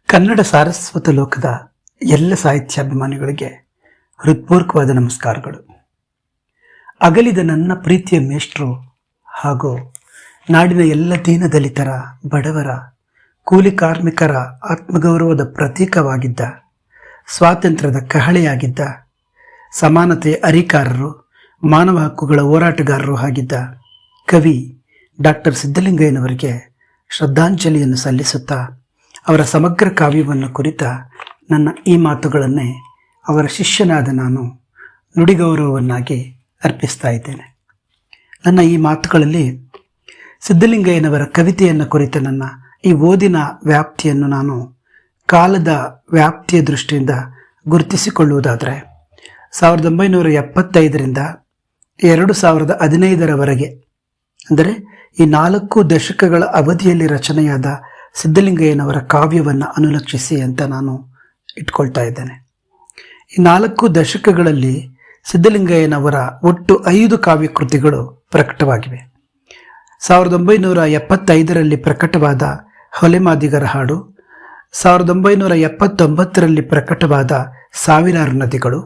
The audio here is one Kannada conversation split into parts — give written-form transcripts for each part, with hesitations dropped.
ಕನ್ನಡ ಸಾರಸ್ವತ ಲೋಕದ ಎಲ್ಲ ಸಾಹಿತ್ಯಾಭಿಮಾನಿಗಳಿಗೆ ಹೃತ್ಪೂರ್ವಕವಾದ ನಮಸ್ಕಾರಗಳು. ಅಗಲಿದ ನನ್ನ ಪ್ರೀತಿಯ ಮೇಷ್ಟ್ರು ಹಾಗೂ ನಾಡಿನ ಎಲ್ಲ ದೀನ ದಲಿತರ, ಬಡವರ, ಕೂಲಿ ಕಾರ್ಮಿಕರ ಆತ್ಮಗೌರವದ ಪ್ರತೀಕವಾಗಿದ್ದ, ಸ್ವಾತಂತ್ರ್ಯದ ಕಹಳೆಯಾಗಿದ್ದ, ಸಮಾನತೆಯ ಅರಿಕಾರರು, ಮಾನವ ಹಕ್ಕುಗಳ ಹೋರಾಟಗಾರರು ಆಗಿದ್ದ ಕವಿ ಡಾಕ್ಟರ್ ಸಿದ್ಧಲಿಂಗಯ್ಯನವರಿಗೆ ಶ್ರದ್ಧಾಂಜಲಿಯನ್ನು ಸಲ್ಲಿಸುತ್ತಾ ಅವರ ಸಮಗ್ರ ಕಾವ್ಯವನ್ನು ಕುರಿತ ನನ್ನ ಈ ಮಾತುಗಳನ್ನೇ ಅವರ ಶಿಷ್ಯನಾದ ನಾನು ನುಡಿಗೌರವವನ್ನಾಗಿ ಅರ್ಪಿಸ್ತಾ ಇದ್ದೇನೆ. ನನ್ನ ಈ ಮಾತುಗಳಲ್ಲಿ ಸಿದ್ಧಲಿಂಗಯ್ಯನವರ ಕವಿತೆಯನ್ನು ಕುರಿತ ನನ್ನ ಈ ಓದಿನ ವ್ಯಾಪ್ತಿಯನ್ನು ನಾನು ಕಾಲದ ವ್ಯಾಪ್ತಿಯ ದೃಷ್ಟಿಯಿಂದ ಗುರುತಿಸಿಕೊಳ್ಳುವುದಾದರೆ 1975ರಿಂದ 2015ರವರೆಗೆ, ಅಂದರೆ ಈ 4 ದಶಕಗಳ ಅವಧಿಯಲ್ಲಿ ರಚನೆಯಾದ ಸಿದ್ಧಲಿಂಗಯ್ಯನವರ ಕಾವ್ಯವನ್ನು ಅನುಲಕ್ಷಿಸಿ ಅಂತ ನಾನು ಇಟ್ಕೊಳ್ತಾ ಇದ್ದೇನೆ. ಈ 4 ದಶಕಗಳಲ್ಲಿ ಸಿದ್ಧಲಿಂಗಯ್ಯನವರ ಒಟ್ಟು 5 ಕಾವ್ಯ ಕೃತಿಗಳು ಪ್ರಕಟವಾಗಿವೆ. 1975ರಲ್ಲಿ ಪ್ರಕಟವಾದ ಹೊಲೆಮಾದಿಗರ ಹಾಡು, 1979ರಲ್ಲಿ ಪ್ರಕಟವಾದ ಸಾವಿರಾರು ನದಿಗಳು,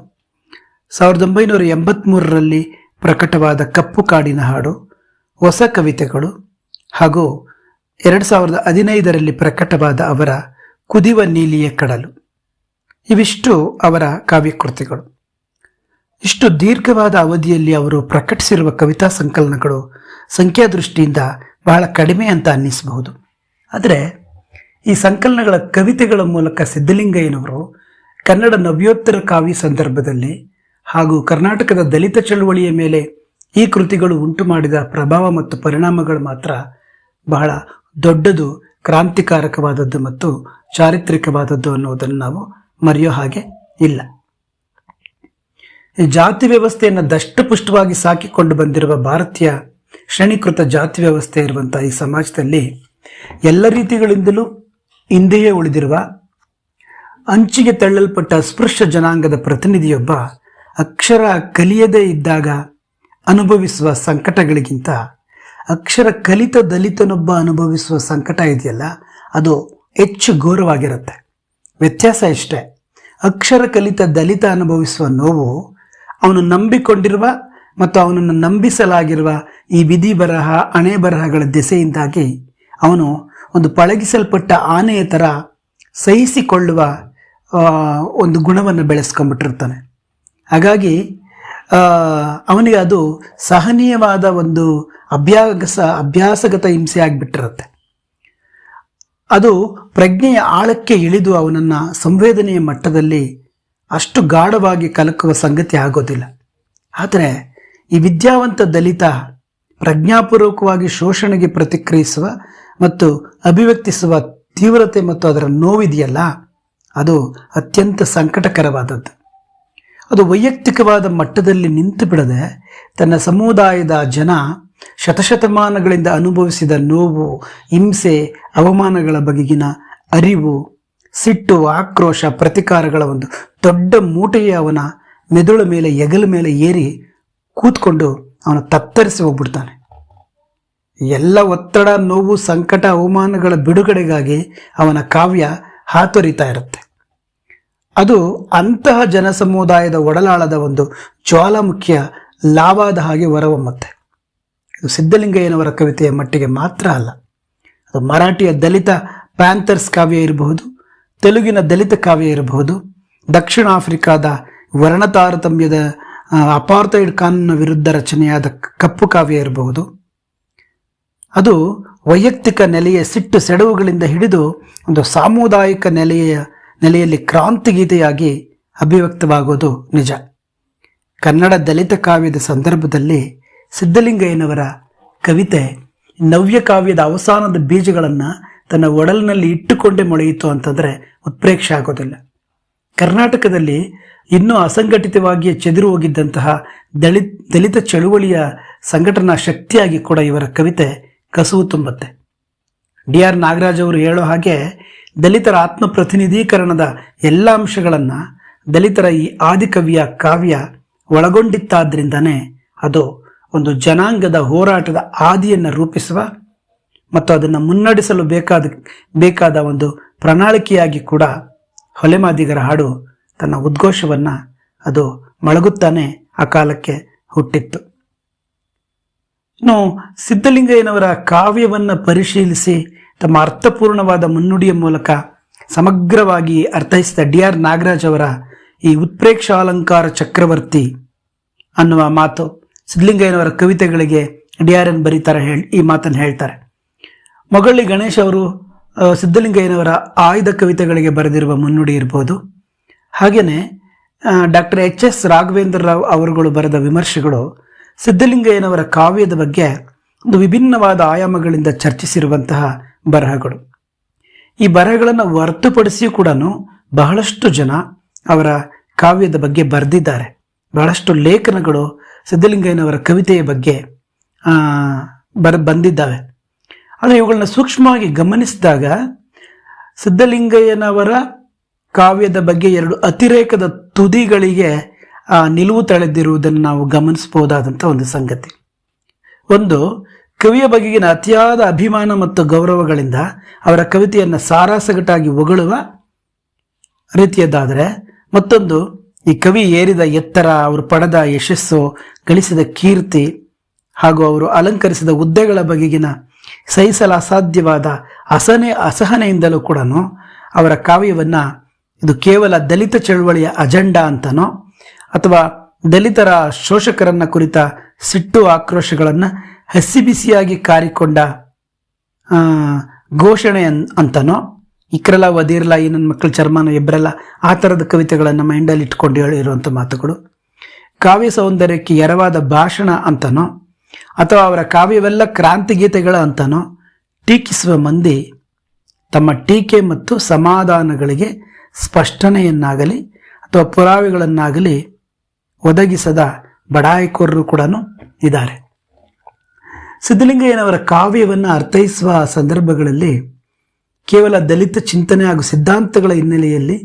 1983ರಲ್ಲಿ ಪ್ರಕಟವಾದ ಕಪ್ಪು ಕಾಡಿನ ಹಾಡು, ಹೊಸ ಕವಿತೆಗಳು ಹಾಗೂ 2015ರಲ್ಲಿ ಪ್ರಕಟವಾದ ಅವರ ಕುದಿವ ನೀಲಿಯ ಕಡಲು. ಇವಿಷ್ಟು ಅವರ ಕಾವ್ಯಕೃತಿಗಳು. ಇಷ್ಟು ದೀರ್ಘವಾದ ಅವಧಿಯಲ್ಲಿ ಅವರು ಪ್ರಕಟಿಸಿರುವ ಕವಿತಾ ಸಂಕಲನಗಳು ಸಂಖ್ಯಾದೃಷ್ಟಿಯಿಂದ ಬಹಳ ಕಡಿಮೆ ಅಂತ ಅನ್ನಿಸಬಹುದು. ಆದರೆ ಈ ಸಂಕಲನಗಳ ಕವಿತೆಗಳ ಮೂಲಕ ಸಿದ್ಧಲಿಂಗಯ್ಯನವರು ಕನ್ನಡ ನವ್ಯೋತ್ತರ ಕಾವ್ಯ ಸಂದರ್ಭದಲ್ಲಿ ಹಾಗೂ ಕರ್ನಾಟಕದ ದಲಿತ ಚಳವಳಿಯ ಮೇಲೆ ಈ ಕೃತಿಗಳು ಉಂಟು ಮಾಡಿದ ಪ್ರಭಾವ ಮತ್ತು ಪರಿಣಾಮಗಳು ಮಾತ್ರ ಬಹಳ ದೊಡ್ಡದು, ಕ್ರಾಂತಿಕಾರಕವಾದದ್ದು ಮತ್ತು ಚಾರಿತ್ರಿಕವಾದದ್ದು ಅನ್ನೋದನ್ನು ನಾವು ಮರೆಯೋ ಹಾಗೆ ಇಲ್ಲ. ಈ ಜಾತಿ ವ್ಯವಸ್ಥೆಯನ್ನು ದಷ್ಟಪುಷ್ಟವಾಗಿ ಸಾಕಿಕೊಂಡು ಬಂದಿರುವ ಭಾರತೀಯ ಶ್ರೇಣೀಕೃತ ಜಾತಿ ವ್ಯವಸ್ಥೆ ಇರುವಂತಹ ಈ ಸಮಾಜದಲ್ಲಿ ಎಲ್ಲ ರೀತಿಗಳಿಂದಲೂ ಹಿಂದೆಯೇ ಉಳಿದಿರುವ, ಅಂಚಿಗೆ ತಳ್ಳಲ್ಪಟ್ಟ ಅಸ್ಪೃಶ್ಯ ಜನಾಂಗದ ಪ್ರತಿನಿಧಿಯೊಬ್ಬ ಅಕ್ಷರ ಕಲಿಯದೇ ಇದ್ದಾಗ ಅನುಭವಿಸುವ ಸಂಕಟಗಳಿಗಿಂತ ಅಕ್ಷರ ಕಲಿತ ದಲಿತನೊಬ್ಬ ಅನುಭವಿಸುವ ಸಂಕಟ ಇದೆಯಲ್ಲ, ಅದು ಹೆಚ್ಚು ಘೋರವಾಗಿರುತ್ತೆ. ವ್ಯತ್ಯಾಸ ಇಷ್ಟೇ, ಅಕ್ಷರ ಕಲಿತ ದಲಿತ ಅನುಭವಿಸುವ ನೋವು ಅವನು ನಂಬಿಕೊಂಡಿರುವ ಮತ್ತು ಅವನನ್ನು ನಂಬಿಸಲಾಗಿರುವ ಈ ವಿಧಿ ಬರಹ, ಹಣೆ ಬರಹಗಳ ದೆಸೆಯಿಂದಾಗಿ ಅವನು ಒಂದು ಪಳಗಿಸಲ್ಪಟ್ಟ ಆನೆಯ ಥರ ಸಹಿಸಿಕೊಳ್ಳುವ ಒಂದು ಗುಣವನ್ನು ಬೆಳೆಸ್ಕೊಂಡ್ಬಿಟ್ಟಿರ್ತಾನೆ. ಹಾಗಾಗಿ ಅವನಿಗೆ ಅದು ಸಹನೀಯವಾದ ಒಂದು ಅಭ್ಯಾಸಗತ ಹಿಂಸೆ ಆಗಿಬಿಟ್ಟಿರುತ್ತೆ. ಅದು ಪ್ರಜ್ಞೆಯ ಆಳಕ್ಕೆ ಇಳಿದು ಅವನನ್ನು ಸಂವೇದನೆಯ ಮಟ್ಟದಲ್ಲಿ ಅಷ್ಟು ಗಾಢವಾಗಿ ಕಲಕುವ ಸಂಗತಿ ಆಗೋದಿಲ್ಲ. ಆದರೆ ಈ ವಿದ್ಯಾವಂತ ದಲಿತ ಪ್ರಜ್ಞಾಪೂರ್ವಕವಾಗಿ ಶೋಷಣೆಗೆ ಪ್ರತಿಕ್ರಿಯಿಸುವ ಮತ್ತು ಅಭಿವ್ಯಕ್ತಿಸುವ ತೀವ್ರತೆ ಮತ್ತು ಅದರ ನೋವಿದೆಯಲ್ಲ, ಅದು ಅತ್ಯಂತ ಸಂಕಟಕರವಾದದ್ದು. ಅದು ವೈಯಕ್ತಿಕವಾದ ಮಟ್ಟದಲ್ಲಿ ನಿಂತು ಬಿಡದೆ ತನ್ನ ಸಮುದಾಯದ ಜನ ಶತಶತಮಾನಗಳಿಂದ ಅನುಭವಿಸಿದ ನೋವು, ಹಿಂಸೆ, ಅವಮಾನಗಳ ಬಗೆಗಿನ ಅರಿವು, ಸಿಟ್ಟು, ಆಕ್ರೋಶ, ಪ್ರತಿಕಾರಗಳ ಒಂದು ದೊಡ್ಡ ಮೂಟೆಯೇ ಅವನ ಮೆದುಳ ಮೇಲೆ, ಹೆಗಲ ಮೇಲೆ ಏರಿ ಕೂತ್ಕೊಂಡು ಅವನು ತತ್ತರಿಸಿ ಹೋಗ್ಬಿಡ್ತಾನೆ. ಎಲ್ಲ ಒತ್ತಡ, ನೋವು, ಸಂಕಟ, ಅವಮಾನಗಳ ಬಿಡುಗಡೆಗಾಗಿ ಅವನ ಕಾವ್ಯ ಹಾತೊರಿತಾ ಇರುತ್ತೆ. ಅದು ಅಂತಹ ಜನಸಮುದಾಯದ ಒಡಲಾಳದ ಒಂದು ಜ್ವಾಲಾಮುಖಿಯ ಲಾವಾದ ಹಾಗೆ ಹೊರಹೊಮ್ಮುತ್ತೆ. ಇದು ಸಿದ್ಧಲಿಂಗಯ್ಯನವರ ಕವಿತೆಯ ಮಟ್ಟಿಗೆ ಮಾತ್ರ ಅಲ್ಲ, ಅದು ಮರಾಠಿಯ ದಲಿತ ಪ್ಯಾಂಥರ್ಸ್ ಕಾವ್ಯ ಇರಬಹುದು, ತೆಲುಗಿನ ದಲಿತ ಕಾವ್ಯ ಇರಬಹುದು, ದಕ್ಷಿಣ ಆಫ್ರಿಕಾದ ವರ್ಣ ತಾರತಮ್ಯದ ಅಪಾರ್ಥೈಡ್ ಕಾನೂನಿನ ವಿರುದ್ಧ ರಚನೆಯಾದ ಕಪ್ಪು ಕಾವ್ಯ ಇರಬಹುದು. ಅದು ವೈಯಕ್ತಿಕ ನೆಲೆಯ ಸಿಟ್ಟು ಸೆಡವುಗಳಿಂದ ಹಿಡಿದು ಒಂದು ಸಾಮುದಾಯಿಕ ನೆಲೆಯಲ್ಲಿ ಕ್ರಾಂತಿಗೀತೆಯಾಗಿ ಅಭಿವ್ಯಕ್ತವಾಗೋದು ನಿಜ. ಕನ್ನಡ ದಲಿತ ಕಾವ್ಯದ ಸಂದರ್ಭದಲ್ಲಿ ಸಿದ್ಧಲಿಂಗಯ್ಯನವರ ಕವಿತೆ ನವ್ಯ ಕಾವ್ಯದ ಅವಸಾನದ ಬೀಜಗಳನ್ನು ತನ್ನ ಒಡಲಿನಲ್ಲಿ ಇಟ್ಟುಕೊಂಡೇ ಮೊಳೆಯಿತು ಅಂತಂದರೆ ಉತ್ಪ್ರೇಕ್ಷೆ ಆಗೋದಿಲ್ಲ. ಕರ್ನಾಟಕದಲ್ಲಿ ಇನ್ನೂ ಅಸಂಘಟಿತವಾಗಿಯೇ ಚೆದಿರು ಹೋಗಿದ್ದಂತಹ ದಲಿತ ಚಳುವಳಿಯ ಸಂಘಟನಾ ಶಕ್ತಿಯಾಗಿ ಕೂಡ ಇವರ ಕವಿತೆ ಕಸುವು ತುಂಬುತ್ತೆ. DR ನಾಗರಾಜ್ ಅವರು ಹೇಳೋ ಹಾಗೆ ದಲಿತರ ಆತ್ಮ ಪ್ರತಿನಿಧೀಕರಣದ ಎಲ್ಲ ಅಂಶಗಳನ್ನು ದಲಿತರ ಈ ಆದಿಕವಿಯ ಕಾವ್ಯ ಒಳಗೊಂಡಿತ್ತಾದ್ರಿಂದನೇ ಅದು ಒಂದು ಜನಾಂಗದ ಹೋರಾಟದ ಆದಿಯನ್ನು ರೂಪಿಸುವ ಮತ್ತು ಅದನ್ನು ಮುನ್ನಡೆಸಲು ಬೇಕಾದ ಒಂದು ಪ್ರಣಾಳಿಕೆಯಾಗಿ ಕೂಡ ಹೊಲೆಮಾದಿಗರ ಹಾಡು ತನ್ನ ಉದ್ಘೋಷವನ್ನು ಅದು ಮೊಳಗುತ್ತಾನೆ ಆ ಕಾಲಕ್ಕೆ ಹುಟ್ಟಿತ್ತು. ಇನ್ನು ಸಿದ್ಧಲಿಂಗಯ್ಯನವರ ಕಾವ್ಯವನ್ನು ಪರಿಶೀಲಿಸಿ ತಮ್ಮ ಅರ್ಥಪೂರ್ಣವಾದ ಮುನ್ನುಡಿಯ ಮೂಲಕ ಸಮಗ್ರವಾಗಿ ಅರ್ಥೈಸಿದ DR ನಾಗರಾಜ್ ಅವರ ಈ ಉತ್ಪ್ರೇಕ್ಷಾಲಂಕಾರ ಚಕ್ರವರ್ತಿ ಅನ್ನುವ ಮಾತು ಸಿದ್ಧಲಿಂಗಯ್ಯನವರ ಕವಿತೆಗಳಿಗೆ DRN ಬರೀತಾರೆ, ಈ ಮಾತನ್ನು ಹೇಳ್ತಾರೆ. ಮೊಗಳ್ಳಿ ಗಣೇಶ್ ಅವರು ಸಿದ್ಧಲಿಂಗಯ್ಯನವರ ಆಯ್ದ ಕವಿತೆಗಳಿಗೆ ಬರೆದಿರುವ ಮುನ್ನುಡಿ ಇರ್ಬೋದು. ಹಾಗೆಯೇ ಡಾಕ್ಟರ್ HS ರಾಘವೇಂದ್ರ ರಾವ್ ಅವರುಗಳು ಬರೆದ ವಿಮರ್ಶೆಗಳು ಸಿದ್ಧಲಿಂಗಯ್ಯನವರ ಕಾವ್ಯದ ಬಗ್ಗೆ ಒಂದು ವಿಭಿನ್ನವಾದ ಆಯಾಮಗಳಿಂದ ಚರ್ಚಿಸಿರುವಂತಹ ಬರಹಗಳು. ಈ ಬರಹಗಳನ್ನು ಹೊರತುಪಡಿಸಿಯೂ ಕೂಡ ಬಹಳಷ್ಟು ಜನ ಅವರ ಕಾವ್ಯದ ಬಗ್ಗೆ ಬರೆದಿದ್ದಾರೆ. ಬಹಳಷ್ಟು ಲೇಖನಗಳು ಸಿದ್ಧಲಿಂಗಯ್ಯನವರ ಕವಿತೆಯ ಬಗ್ಗೆ ಬಂದಿದ್ದಾವೆ. ಆದರೆ ಇವುಗಳನ್ನ ಸೂಕ್ಷ್ಮವಾಗಿ ಗಮನಿಸಿದಾಗ ಸಿದ್ಧಲಿಂಗಯ್ಯನವರ ಕಾವ್ಯದ ಬಗ್ಗೆ ಎರಡು ಅತಿರೇಕದ ತುದಿಗಳಿಗೆ ನಿಲುವು ತಳೆದಿರುವುದನ್ನು ನಾವು ಗಮನಿಸಬಹುದಾದಂಥ ಒಂದು ಸಂಗತಿ. ಒಂದು, ಕವಿಯ ಬಗೆಗಿನ ಅತಿಯಾದ ಅಭಿಮಾನ ಮತ್ತು ಗೌರವಗಳಿಂದ ಅವರ ಕವಿತೆಯನ್ನು ಸಾರಾಸಗಟಾಗಿ ಹೊಗಳುವ ರೀತಿಯದ್ದಾದರೆ, ಮತ್ತೊಂದು ಈ ಕವಿ ಏರಿದ ಎತ್ತರ, ಅವರು ಪಡೆದ ಯಶಸ್ಸು, ಗಳಿಸಿದ ಕೀರ್ತಿ ಹಾಗೂ ಅವರು ಅಲಂಕರಿಸಿದ ಹುದ್ದೆಗಳ ಬಗೆಗಿನ ಸಹಿಸಲು ಅಸಾಧ್ಯವಾದ ಅಸಹನೆಯಿಂದಲೂ ಕೂಡ ಅವರ ಕಾವ್ಯವನ್ನು ಇದು ಕೇವಲ ದಲಿತ ಚಳವಳಿಯ ಅಜೆಂಡಾ ಅಂತನೋ ಅಥವಾ ದಲಿತರ ಶೋಷಕರನ್ನ ಕುರಿತ ಸಿಟ್ಟು ಆಕ್ರೋಶಗಳನ್ನು ಹಸಿಬಿಸಿಯಾಗಿ ಕಾರಿಕೊಂಡ ಘೋಷಣೆ ಅಂತನೋ, ಇಕ್ರಲ್ಲ ಒದಿರಲ್ಲ ಈ ನನ್ನ ಮಕ್ಕಳ ಚರ್ಮನ ಎಬ್ಬರಲ್ಲ, ಆ ಥರದ ಕವಿತೆಗಳನ್ನು ಮೈಂಡಲ್ಲಿ ಇಟ್ಕೊಂಡು ಹೇಳಿರುವಂಥ ಮಾತುಗಳು, ಕಾವ್ಯ ಸೌಂದರ್ಯಕ್ಕೆ ಎರವಾದ ಭಾಷಣ ಅಂತನೋ ಅಥವಾ ಅವರ ಕಾವ್ಯವೆಲ್ಲ ಕ್ರಾಂತಿಗೀತೆಗಳ ಅಂತನೋ ಟೀಕಿಸುವ ಮಂದಿ ತಮ್ಮ ಟೀಕೆ ಮತ್ತು ಸಮಾಧಾನಗಳಿಗೆ ಸ್ಪಷ್ಟನೆಯನ್ನಾಗಲಿ ಅಥವಾ ಪುರಾವೆಗಳನ್ನಾಗಲಿ ಒದಗಿಸದ ಬಡಾಯಿಕೋರರು ಕೂಡ ಇದ್ದಾರೆ. ಸಿದ್ಧಲಿಂಗಯ್ಯನವರ ಕಾವ್ಯವನ್ನು ಅರ್ಥೈಸುವ ಸಂದರ್ಭಗಳಲ್ಲಿ ಕೇವಲ ದಲಿತ ಚಿಂತನೆ ಹಾಗೂ ಸಿದ್ಧಾಂತಗಳ ಹಿನ್ನೆಲೆಯಲ್ಲಿ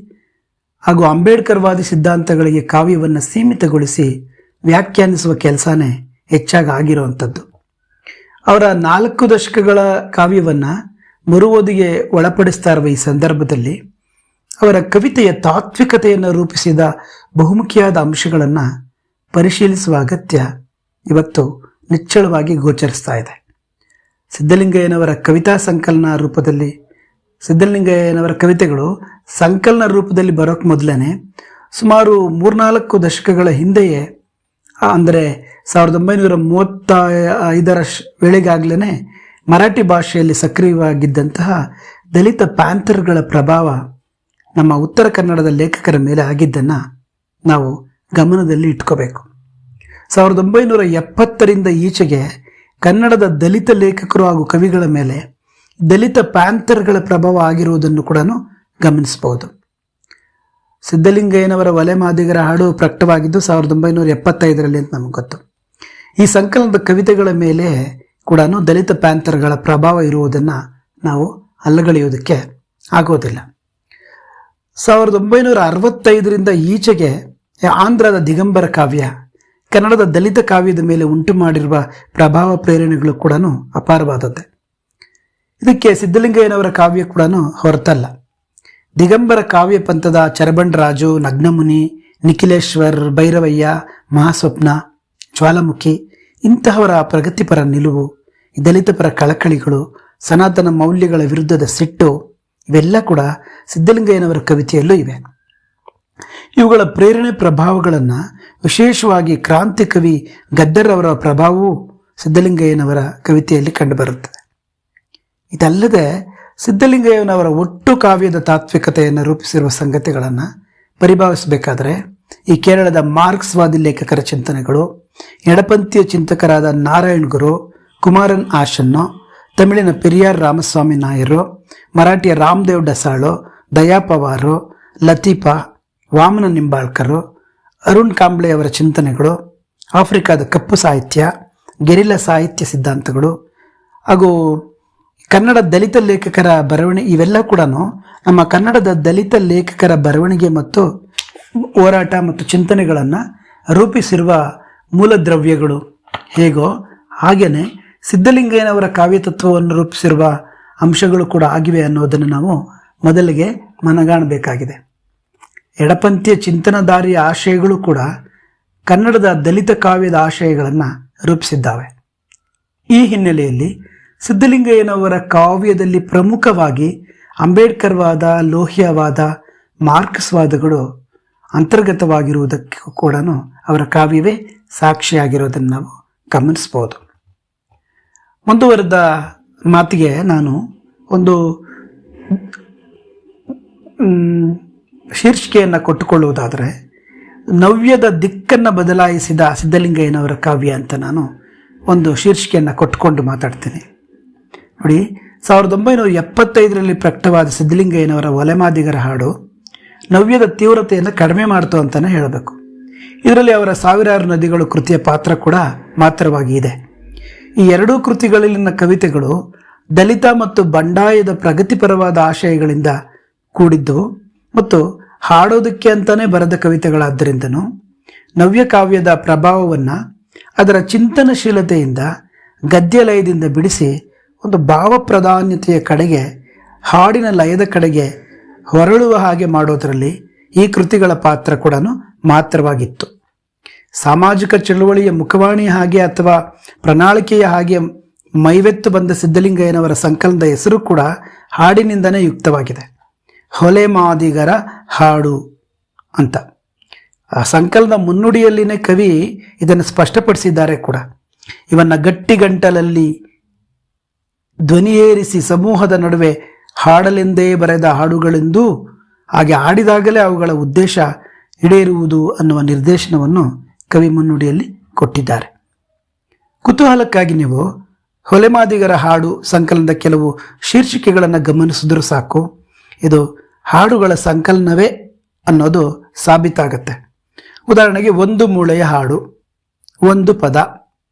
ಹಾಗೂ ಅಂಬೇಡ್ಕರ್ವಾದಿ ಸಿದ್ಧಾಂತಗಳಿಗೆ ಕಾವ್ಯವನ್ನು ಸೀಮಿತಗೊಳಿಸಿ ವ್ಯಾಖ್ಯಾನಿಸುವ ಕೆಲಸನೇ ಹೆಚ್ಚಾಗಿ ಆಗಿರುವಂಥದ್ದು. ಅವರ 4 ದಶಕಗಳ ಕಾವ್ಯವನ್ನು ಮರುಓದಿಗೆ ಒಳಪಡಿಸ್ತಾ ಇರುವ ಈ ಸಂದರ್ಭದಲ್ಲಿ ಅವರ ಕವಿತೆಯ ತಾತ್ವಿಕತೆಯನ್ನು ರೂಪಿಸಿದ ಬಹುಮುಖಿಯಾದ ಅಂಶಗಳನ್ನು ಪರಿಶೀಲಿಸುವ ಅಗತ್ಯ ಇವತ್ತು ನಿಚ್ಚಳವಾಗಿ ಗೋಚರಿಸ್ತಾ ಇದೆ. ಸಿದ್ಧಲಿಂಗಯ್ಯನವರ ಕವಿತಾ ಸಂಕಲನ ರೂಪದಲ್ಲಿ ಸಿದ್ಧಲಿಂಗಯ್ಯನವರ ಕವಿತೆಗಳು ಸಂಕಲನ ರೂಪದಲ್ಲಿ ಬರೋಕ್ಕೆ ಮೊದಲೇ ಸುಮಾರು 3-4 ದಶಕಗಳ ಹಿಂದೆಯೇ, ಅಂದರೆ 1935ರ ವೇಳೆಗಾಗಲೇ ಮರಾಠಿ ಭಾಷೆಯಲ್ಲಿ ಸಕ್ರಿಯವಾಗಿದ್ದಂತಹ ದಲಿತ ಪ್ಯಾಂಥರ್ಗಳ ಪ್ರಭಾವ ನಮ್ಮ ಉತ್ತರ ಕನ್ನಡದ ಲೇಖಕರ ಮೇಲೆ ಆಗಿದ್ದನ್ನು ನಾವು ಗಮನದಲ್ಲಿ ಇಟ್ಕೋಬೇಕು. 1970ರಿಂದ ಈಚೆಗೆ ಕನ್ನಡದ ದಲಿತ ಲೇಖಕರು ಹಾಗೂ ಕವಿಗಳ ಮೇಲೆ ದಲಿತ ಪ್ಯಾಂಥರ್ಗಳ ಪ್ರಭಾವ ಆಗಿರುವುದನ್ನು ಕೂಡ ಗಮನಿಸಬಹುದು. ಸಿದ್ಧಲಿಂಗಯ್ಯನವರ ಒಲೆಮಾದಿಗರ ಹಾಡು ಪ್ರಕಟವಾಗಿದ್ದು 1975ರಲ್ಲಿ ಅಂತ ನಮಗೆ ಗೊತ್ತು. ಈ ಸಂಕಲನದ ಕವಿತೆಗಳ ಮೇಲೆ ಕೂಡ ದಲಿತ ಪ್ಯಾಂಥರ್ಗಳ ಪ್ರಭಾವ ಇರುವುದನ್ನು ನಾವು ಅಲ್ಲಗಳೆಯುವುದಕ್ಕೆ ಆಗೋದಿಲ್ಲ. 1965ರಿಂದ ಈಚೆಗೆ ಆಂಧ್ರದ ದಿಗಂಬರ ಕಾವ್ಯ ಕನ್ನಡದ ದಲಿತ ಕಾವ್ಯದ ಮೇಲೆ ಉಂಟು ಮಾಡಿರುವ ಪ್ರಭಾವ ಪ್ರೇರಣೆಗಳು ಕೂಡ ಅಪಾರವಾದದ್ದೇ. ಇದಕ್ಕೆ ಸಿದ್ಧಲಿಂಗಯ್ಯನವರ ಕಾವ್ಯ ಕೂಡ ಹೊರತಲ್ಲ. ದಿಗಂಬರ ಕಾವ್ಯ ಪಂಥದ ಚರಬಂಡರಾಜು, ನಗ್ನಮುನಿ, ನಿಖಿಲೇಶ್ವರ್, ಭೈರವಯ್ಯ, ಮಹಾಸ್ವಪ್ನ, ಜ್ವಾಲಾಮುಖಿ ಇಂತಹವರ ಪ್ರಗತಿಪರ ನಿಲುವು, ದಲಿತಪರ ಕಳಕಳಿಗಳು, ಸನಾತನ ಮೌಲ್ಯಗಳ ವಿರುದ್ಧದ ಸಿಟ್ಟು ಇವೆಲ್ಲ ಕೂಡ ಸಿದ್ಧಲಿಂಗಯ್ಯನವರ ಕವಿತೆಯಲ್ಲೂ ಇವೆ. ಇವುಗಳ ಪ್ರೇರಣೆ ಪ್ರಭಾವಗಳನ್ನು ವಿಶೇಷವಾಗಿ ಕ್ರಾಂತಿ ಕವಿ ಗದ್ದರ್ ಅವರ ಪ್ರಭಾವವೂ ಸಿದ್ಧಲಿಂಗಯ್ಯನವರ ಕವಿತೆಯಲ್ಲಿ ಕಂಡುಬರುತ್ತದೆ. ಇದಲ್ಲದೆ ಸಿದ್ಧಲಿಂಗಯ್ಯನವರ ಒಟ್ಟು ಕಾವ್ಯದ ತಾತ್ವಿಕತೆಯನ್ನು ರೂಪಿಸಿರುವ ಸಂಗತಿಗಳನ್ನು ಪರಿಭಾವಿಸಬೇಕಾದರೆ ಈ ಕೇರಳದ ಮಾರ್ಕ್ಸ್ವಾದಿ ಲೇಖಕರ ಚಿಂತನೆಗಳು, ಎಡಪಂಥೀಯ ಚಿಂತಕರಾದ ನಾರಾಯಣ್ ಗುರು, ಕುಮಾರನ್ ಆಶನ್ನೋ, ತಮಿಳಿನ ಪೆರಿಯಾರ್ ರಾಮಸ್ವಾಮಿ ನಾಯರು, ಮರಾಠಿಯ ರಾಮದೇವ್ ಡಸಾಳು, ದಯಾ ಪವಾರು, ಲತೀಫಾ, ವಾಮನ ನಿಂಬಾಳ್ಕರು, ಅರುಣ್ ಕಾಂಬ್ಳೆ ಅವರ ಚಿಂತನೆಗಳು, ಆಫ್ರಿಕಾದ ಕಪ್ಪು ಸಾಹಿತ್ಯ, ಗೆರಿಲ್ಲ ಸಾಹಿತ್ಯ ಸಿದ್ಧಾಂತಗಳು ಹಾಗೂ ಕನ್ನಡ ದಲಿತ ಲೇಖಕರ ಬರವಣಿಗೆ ಇವೆಲ್ಲ ಕೂಡ ನಮ್ಮ ಕನ್ನಡದ ದಲಿತ ಲೇಖಕರ ಬರವಣಿಗೆ ಮತ್ತು ಹೋರಾಟ ಮತ್ತು ಚಿಂತನೆಗಳನ್ನು ರೂಪಿಸಿರುವ ಮೂಲದ್ರವ್ಯಗಳು ಹೇಗೋ ಹಾಗೆಯೇ ಸಿದ್ಧಲಿಂಗಯ್ಯನವರ ಕಾವ್ಯ ತತ್ವವನ್ನು ರೂಪಿಸಿರುವ ಅಂಶಗಳು ಕೂಡ ಆಗಿವೆ ಅನ್ನೋದನ್ನು ನಾವು ಮೊದಲಿಗೆ ಮನಗಾಣಬೇಕಾಗಿದೆ. ಎಡಪಂಥೀಯ ಚಿಂತನಧಾರಿಯ ಆಶಯಗಳು ಕೂಡ ಕನ್ನಡದ ದಲಿತ ಕಾವ್ಯದ ಆಶಯಗಳನ್ನು ರೂಪಿಸಿದ್ದಾವೆ. ಈ ಹಿನ್ನೆಲೆಯಲ್ಲಿ ಸಿದ್ಧಲಿಂಗಯ್ಯನವರ ಕಾವ್ಯದಲ್ಲಿ ಪ್ರಮುಖವಾಗಿ ಅಂಬೇಡ್ಕರ್ವಾದ, ಲೋಹಿಯಾವಾದ, ಮಾರ್ಕ್ಸ್ವಾದಗಳು ಅಂತರ್ಗತವಾಗಿರುವುದಕ್ಕೂ ಕೂಡ ಅವರ ಕಾವ್ಯವೇ ಸಾಕ್ಷಿಯಾಗಿರೋದನ್ನು ನಾವು ಗಮನಿಸ್ಬೋದು. ಮುಂದುವರೆದ ಮಾತಿಗೆ ನಾನು ಒಂದು ಶೀರ್ಷಿಕೆಯನ್ನು ಕೊಟ್ಟುಕೊಳ್ಳುವುದಾದರೆ, ನವ್ಯದ ದಿಕ್ಕನ್ನು ಬದಲಾಯಿಸಿದ ಸಿದ್ಧಲಿಂಗಯ್ಯನವರ ಕಾವ್ಯ ಅಂತ ನಾನು ಒಂದು ಶೀರ್ಷಿಕೆಯನ್ನು ಕೊಟ್ಟುಕೊಂಡು ಮಾತಾಡ್ತೀನಿ. ನೋಡಿ, 1975ರಲ್ಲಿ ಪ್ರಕಟವಾದ ಸಿದ್ಧಲಿಂಗಯ್ಯನವರ ಒಲೆಮಾದಿಗರ ಹಾಡು ನವ್ಯದ ತೀವ್ರತೆಯನ್ನು ಕಡಿಮೆ ಮಾಡ್ತು ಅಂತಲೇ ಹೇಳಬೇಕು. ಇದರಲ್ಲಿ ಅವರ ಸಾವಿರಾರು ನದಿಗಳು ಕೃತಿಯ ಪಾತ್ರ ಕೂಡ ಮಾತ್ರವಾಗಿ ಇದೆ. ಈ ಎರಡೂ ಕೃತಿಗಳಲ್ಲಿನ ಕವಿತೆಗಳು ದಲಿತ ಮತ್ತು ಬಂಡಾಯದ ಪ್ರಗತಿಪರವಾದ ಆಶಯಗಳಿಂದ ಕೂಡಿದ್ದವು ಮತ್ತು ಹಾಡೋದಕ್ಕೆ ಅಂತಲೇ ಬರೆದ ಕವಿತೆಗಳಾದ್ದರಿಂದನೂ ನವ್ಯ ಕಾವ್ಯದ ಪ್ರಭಾವವನ್ನು ಅದರ ಚಿಂತನಶೀಲತೆಯಿಂದ, ಗದ್ಯ ಲಯದಿಂದ ಬಿಡಿಸಿ ಒಂದು ಭಾವಪ್ರಧಾನ್ಯತೆಯ ಕಡೆಗೆ, ಹಾಡಿನ ಲಯದ ಕಡೆಗೆ ಹೊರಳುವ ಹಾಗೆ ಮಾಡೋದರಲ್ಲಿ ಈ ಕೃತಿಗಳ ಪಾತ್ರ ಕೂಡ ಮಾತ್ರವಾಗಿತ್ತು. ಸಾಮಾಜಿಕ ಚಳುವಳಿಯ ಮುಖವಾಣಿ ಹಾಗೆ ಅಥವಾ ಪ್ರಣಾಳಿಕೆಯ ಹಾಗೆ ಮೈವೆತ್ತು ಬಂದ ಸಿದ್ಧಲಿಂಗಯ್ಯನವರ ಸಂಕಲನದ ಹೆಸರು ಕೂಡ ಹಾಡಿನಿಂದನೇ ಯುಕ್ತವಾಗಿದೆ. ಹೊಲೆಮಾದಿಗರ ಹಾಡು ಅಂತ ಆ ಸಂಕಲನದ ಮುನ್ನುಡಿಯಲ್ಲಿನೇ ಕವಿ ಇದನ್ನು ಸ್ಪಷ್ಟಪಡಿಸಿದ್ದಾರೆ ಕೂಡ. ಇವನ್ನ ಗಟ್ಟಿಗಂಟಲಲ್ಲಿ ಧ್ವನಿಯೇರಿಸಿ ಸಮೂಹದ ನಡುವೆ ಹಾಡಲೆಂದೇ ಬರೆದ ಹಾಡುಗಳೆಂದೂ, ಹಾಗೆ ಹಾಡಿದಾಗಲೇ ಅವುಗಳ ಉದ್ದೇಶ ಈಡೇರುವುದು ಅನ್ನುವ ನಿರ್ದೇಶನವನ್ನು ಕವಿ ಮುನ್ನುಡಿಯಲ್ಲಿ ಕೊಟ್ಟಿದ್ದಾರೆ. ಕುತೂಹಲಕ್ಕಾಗಿ ನೀವು ಹೊಲೆಮಾದಿಗರ ಹಾಡು ಸಂಕಲನದ ಕೆಲವು ಶೀರ್ಷಿಕೆಗಳನ್ನು ಗಮನಿಸಿದ್ರೂ ಸಾಕು, ಇದು ಹಾಡುಗಳ ಸಂಕಲನವೇ ಅನ್ನೋದು ಸಾಬೀತಾಗತ್ತೆ. ಉದಾಹರಣೆಗೆ, ಒಂದು ಮೂಳೆಯ ಹಾಡು, ಒಂದು ಪದ,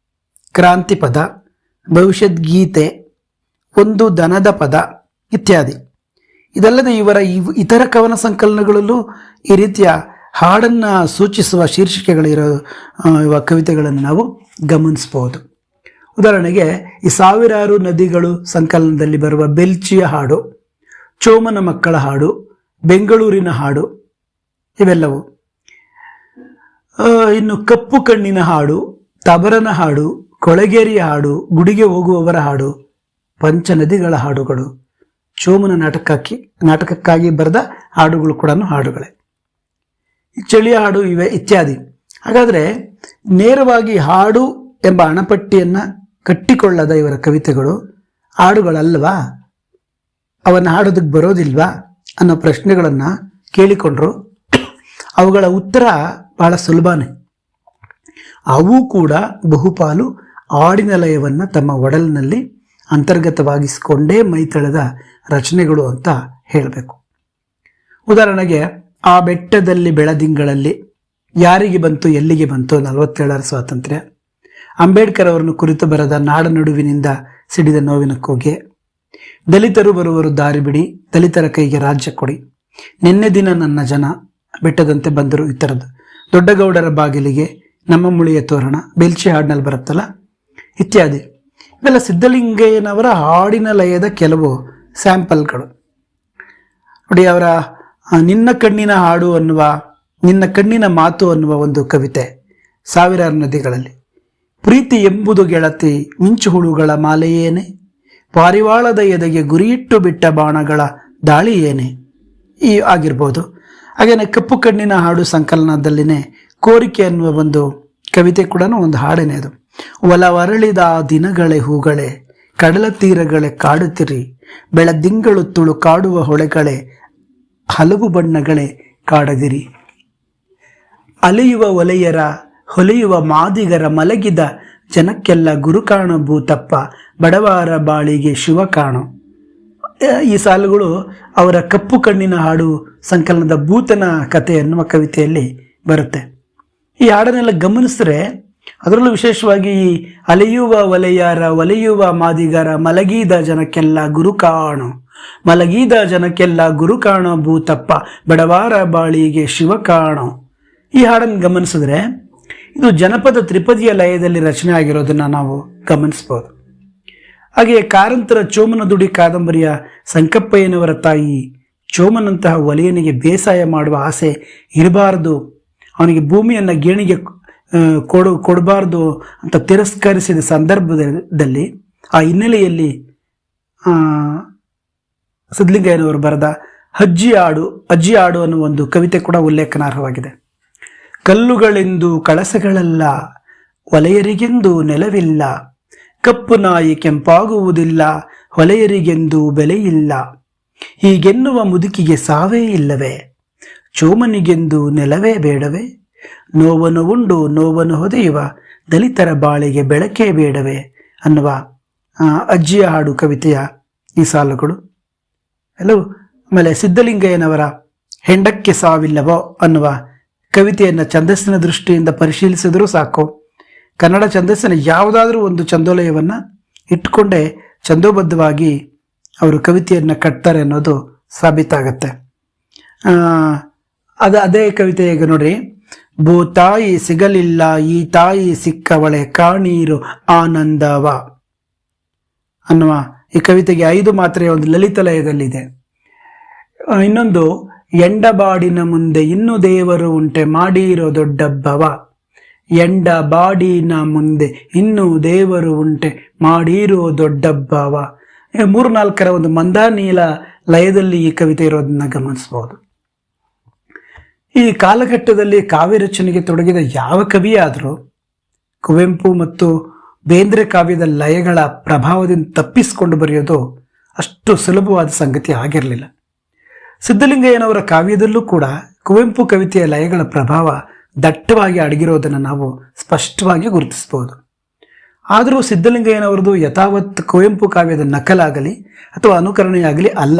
ಕ್ರಾಂತಿ ಪದ, ಭವಿಷ್ಯದ್ ಗೀತೆ, ಒಂದು ದನದ ಪದ ಇತ್ಯಾದಿ. ಇದಲ್ಲದೆ ಇವರ ಇತರ ಕವನ ಸಂಕಲನಗಳಲ್ಲೂ ಈ ರೀತಿಯ ಹಾಡನ್ನು ಸೂಚಿಸುವ ಶೀರ್ಷಿಕೆಗಳಿರೋ ಕವಿತೆಗಳನ್ನು ನಾವು ಗಮನಿಸಬಹುದು. ಉದಾಹರಣೆಗೆ, ಈ ಸಾವಿರಾರು ನದಿಗಳು ಸಂಕಲನದಲ್ಲಿ ಬರುವ ಬೆಲ್ಚಿಯ ಹಾಡು, ಚೋಮನ ಮಕ್ಕಳ ಹಾಡು, ಬೆಂಗಳೂರಿನ ಹಾಡು ಇವೆಲ್ಲವು. ಇನ್ನು ಕಪ್ಪು ಕಣ್ಣಿನ ಹಾಡು, ತಬರನ ಹಾಡು, ಕೊಳಗೇರಿಯ ಹಾಡು, ಗುಡಿಗೆ ಹೋಗುವವರ ಹಾಡು, ಪಂಚನದಿಗಳ ಹಾಡುಗಳು, ಚೋಮನ ನಾಟಕಕ್ಕಾಗಿ ಬರೆದ ಹಾಡುಗಳು ಕೂಡ ಹಾಡುಗಳೇ. ಚಳಿಯ ಹಾಡು ಇವೆ ಇತ್ಯಾದಿ. ಹಾಗಾದರೆ ನೇರವಾಗಿ ಹಾಡು ಎಂಬ ಅಣಪಟ್ಟಿಯನ್ನು ಕಟ್ಟಿಕೊಳ್ಳದ ಇವರ ಕವಿತೆಗಳು ಹಾಡುಗಳಲ್ವಾ, ಅವನ್ನು ಹಾಡೋದಕ್ಕೆ ಬರೋದಿಲ್ವಾ ಅನ್ನೋ ಪ್ರಶ್ನೆಗಳನ್ನು ಕೇಳಿಕೊಂಡ್ರು. ಅವುಗಳ ಉತ್ತರ ಬಹಳ ಸುಲಭನೇ. ಅವು ಕೂಡ ಬಹುಪಾಲು ಹಾಡಿನ ಲಯವನ್ನು ತಮ್ಮ ಒಡಲಿನಲ್ಲಿ ಅಂತರ್ಗತವಾಗಿಸಿಕೊಂಡೇ ಮೈತಳೆದ ರಚನೆಗಳು ಅಂತ ಹೇಳಬೇಕು. ಉದಾಹರಣೆಗೆ, ಆ ಬೆಟ್ಟದಲ್ಲಿ ಬೆಳದಿಂಗಳಲ್ಲಿ, ಯಾರಿಗೆ ಬಂತು ಎಲ್ಲಿಗೆ ಬಂತು, 47ರ ಸ್ವಾತಂತ್ರ್ಯ, ಅಂಬೇಡ್ಕರ್ ಅವರನ್ನು ಕುರಿತು ಬರೆದ ನಾಡ ನಡುವಿನಿಂದ ಸಿಡಿದ ನೋವಿನ ಕೂಗೆ, ದಲಿತರು ಬರುವರು ದಾರಿ ಬಿಡಿ, ದಲಿತರ ಕೈಗೆ ರಾಜ್ಯ ಕೊಡಿ, ನಿನ್ನೆ ದಿನ ನನ್ನ ಜನ, ಬೆಟ್ಟದಂತೆ ಬಂದರು ಈ ಥರದ್ದು, ದೊಡ್ಡಗೌಡರ ಬಾಗಿಲಿಗೆ, ನಮ್ಮ ಮುಳಿಯ ತೋರಣ, ಬೆಲ್ಚಿ ಹಾಡಿನಲ್ಲಿ ಬರುತ್ತಲ್ಲ ಇತ್ಯಾದಿ. ಇವೆಲ್ಲ ಸಿದ್ಧಲಿಂಗಯ್ಯನವರ ಹಾಡಿನ ಲಯದ ಕೆಲವು ಸ್ಯಾಂಪಲ್ಗಳು. ನೋಡಿ, ಅವರ ನಿನ್ನ ಕಣ್ಣಿನ ಹಾಡು ಅನ್ನುವ, ನಿನ್ನ ಕಣ್ಣಿನ ಮಾತು ಅನ್ನುವ ಒಂದು ಕವಿತೆ ಸಾವಿರಾರು ನದಿಗಳಲ್ಲಿ, ಪ್ರೀತಿ ಎಂಬುದು ಗೆಳತಿ ಮಿಂಚು ಹುಳುಗಳ ಮಾಲೆಯೇನೆ, ಪಾರಿವಾಳದ ಎದೆಗೆ ಗುರಿಯಿಟ್ಟು ಬಿಟ್ಟ ಬಾಣಗಳ ದಾಳಿ ಏನೆ ಈ ಆಗಿರ್ಬೋದು. ಹಾಗೇನೆ ಕಪ್ಪು ಕಣ್ಣಿನ ಹಾಡು ಸಂಕಲನದಲ್ಲಿನೇ ಕೋರಿಕೆ ಅನ್ನುವ ಒಂದು ಕವಿತೆ ಕೂಡ ಒಂದು ಹಾಡೇನೆ ಅದು. ಒಲವರಳಿದ ದಿನಗಳೇ ಹೂಗಳೇ, ಕಡಲ ತೀರಗಳೇ ಕಾಡುತ್ತಿರಿ, ಬೆಳದಿಂಗಳು ತುಳು ಕಾಡುವ ಹೊಳೆಗಳೇ, ಹಲವು ಬಣ್ಣಗಳೇ ಕಾಡದಿರಿ, ಅಲೆಯುವ ಒಲೆಯರ ಹೊಲೆಯುವ ಮಾದಿಗರ ಮಲಗಿದ ಜನಕ್ಕೆಲ್ಲ ಗುರು ಕಾಣೋ ಭೂತಪ್ಪ, ಬಡವಾರ ಬಾಳಿಗೆ ಶಿವ ಕಾಣೋ. ಈ ಸಾಲುಗಳು ಅವರ ಕಪ್ಪು ಕಣ್ಣಿನ ಹಾಡು ಸಂಕಲನದ ಭೂತನ ಕಥೆ ಎನ್ನುವ ಕವಿತೆಯಲ್ಲಿ ಬರುತ್ತೆ. ಈ ಹಾಡನ್ನೆಲ್ಲ ಗಮನಿಸಿದ್ರೆ ಅದರಲ್ಲೂ ವಿಶೇಷವಾಗಿ ಈ ಅಲೆಯುವ ಒಲೆಯರ ಒಲೆಯುವ ಮಾದಿಗರ ಮಲಗಿದ ಜನಕ್ಕೆಲ್ಲ ಗುರು ಕಾಣೋ, ಮಲಗಿದ ಜನಕ್ಕೆಲ್ಲ ಗುರು ಕಾಣೋ ಭೂತಪ್ಪ, ಬಡವಾರ ಬಾಳಿಗೆ ಶಿವ ಕಾಣೋ, ಈ ಹಾಡನ್ನು ಗಮನಿಸಿದ್ರೆ ಇದು ಜನಪದ ತ್ರಿಪದಿಯ ಲಯದಲ್ಲಿ ರಚನೆ ಆಗಿರೋದನ್ನು ನಾವು ಗಮನಿಸ್ಬೋದು. ಹಾಗೆಯೇ ಕಾರಂತರ ಚೋಮನ ದುಡಿ ಕಾದಂಬರಿಯ ಸಂಕಪ್ಪಯ್ಯನವರ ತಾಯಿ ಚೋಮನಂತಹ ಒಲೆಯನಿಗೆ ಬೇಸಾಯ ಮಾಡುವ ಆಸೆ ಇರಬಾರದು, ಅವನಿಗೆ ಭೂಮಿಯನ್ನು ಗೇಣಿಗೆ ಕೊಡಬಾರ್ದು ಅಂತ ತಿರಸ್ಕರಿಸಿದ ಸಂದರ್ಭದಲ್ಲಿ ಆ ಹಿನ್ನೆಲೆಯಲ್ಲಿ ಸಿದ್ಧಲಿಂಗಯ್ಯನವರು ಬರೆದ ಅಜ್ಜಿ ಆಡು ಅನ್ನುವ ಒಂದು ಕವಿತೆ ಕೂಡ ಉಲ್ಲೇಖನಾರ್ಹವಾಗಿದೆ. ಕಲ್ಲುಗಳೆಂದು ಕಳಸಗಳಲ್ಲ, ಒಲೆಯರಿಗೆಂದು ನೆಲವಿಲ್ಲ, ಕಪ್ಪು ನಾಯಿ ಕೆಂಪಾಗುವುದಿಲ್ಲ, ಹೊಲೆಯರಿಗೆಂದು ಬೆಲೆಯಿಲ್ಲ, ಹೀಗೆನ್ನುವ ಮುದುಕಿಗೆ ಸಾವೇ ಇಲ್ಲವೇ, ಚೋಮನಿಗೆಂದು ನೆಲವೇ ಬೇಡವೇ, ನೋವನ್ನು ಉಂಡು ನೋವನ್ನು ಹೊದೆಯುವ ದಲಿತರ ಬಾಳಿಗೆ ಬೆಳಕೇ ಬೇಡವೇ ಅನ್ನುವ ಅಜ್ಜಿಯ ಹಾಡು ಕವಿತೆಯ ಈ ಸಾಲುಗಳು ಎಲ್ಲವೂ. ಆಮೇಲೆ ಸಿದ್ಧಲಿಂಗಯ್ಯನವರ ಹೆಂಡಕ್ಕೆ ಸಾವಿಲ್ಲವೋ ಅನ್ನುವ ಕವಿತೆಯನ್ನು ಛಂದಸ್ಸಿನ ದೃಷ್ಟಿಯಿಂದ ಪರಿಶೀಲಿಸಿದರೂ ಸಾಕು, ಕನ್ನಡ ಛಂದಸ್ಸಿನ ಯಾವುದಾದ್ರೂ ಒಂದು ಛಂದೋಲಯವನ್ನು ಇಟ್ಟುಕೊಂಡೇ ಛಂದೋಬದ್ಧವಾಗಿ ಅವರು ಕವಿತೆಯನ್ನು ಕಟ್ತಾರೆ ಅನ್ನೋದು ಸಾಬೀತಾಗತ್ತೆ. ಅದೇ ಕವಿತೆ ಈಗ ನೋಡ್ರಿ, ಭೂತಾಯಿ ಸಿಗಲಿಲ್ಲ ಈ ತಾಯಿ ಸಿಕ್ಕವಳೆ ಕಾಣೀರು ಆನಂದವ ಅನ್ನುವ ಈ ಕವಿತೆಗೆ 5 ಮಾತ್ರೆಯ ಒಂದು ಲಲಿತ ಲಯದಲ್ಲಿದೆ. ಇನ್ನೊಂದು, ಎಂಡಬಾಡಿನ ಮುಂದೆ ಇನ್ನು ದೇವರು ಉಂಟೆ ಮಾಡೀರೋ ದೊಡ್ಡಬ್ಬವ, ಎಂಡಬಾಡಿನ ಮುಂದೆ ಇನ್ನು ದೇವರು ಉಂಟೆ ಮಾಡೀರೋ ದೊಡ್ಡಬ್ಬವ. 3-4 ಒಂದು ಮಂದಾನೀಲ ಲಯದಲ್ಲಿ ಈ ಕವಿತೆ ಇರೋದನ್ನ ಗಮನಿಸಬಹುದು. ಈ ಕಾಲಘಟ್ಟದಲ್ಲಿ ಕಾವ್ಯ ರಚನೆಗೆ ತೊಡಗಿದ ಯಾವ ಕವಿಯಾದರೂ ಕುವೆಂಪು ಮತ್ತು ಬೇಂದ್ರೆ ಕಾವ್ಯದ ಲಯಗಳ ಪ್ರಭಾವದಿಂದ ತಪ್ಪಿಸಿಕೊಂಡು ಬರೆಯೋದು ಅಷ್ಟು ಸುಲಭವಾದ ಸಂಗತಿ ಆಗಿರಲಿಲ್ಲ. ಸಿದ್ಧಲಿಂಗಯ್ಯನವರ ಕಾವ್ಯದಲ್ಲೂ ಕೂಡ ಕುವೆಂಪು ಕವಿತೆಯ ಲಯಗಳ ಪ್ರಭಾವ ದಟ್ಟವಾಗಿ ಅಡಗಿರೋದನ್ನು ನಾವು ಸ್ಪಷ್ಟವಾಗಿ ಗುರುತಿಸಬಹುದು. ಆದರೂ ಸಿದ್ಧಲಿಂಗಯ್ಯನವರದು ಯಥಾವತ್ ಕುವೆಂಪು ಕಾವ್ಯದ ನಕಲಾಗಲಿ ಅಥವಾ ಅನುಕರಣೆಯಾಗಲಿ ಅಲ್ಲ.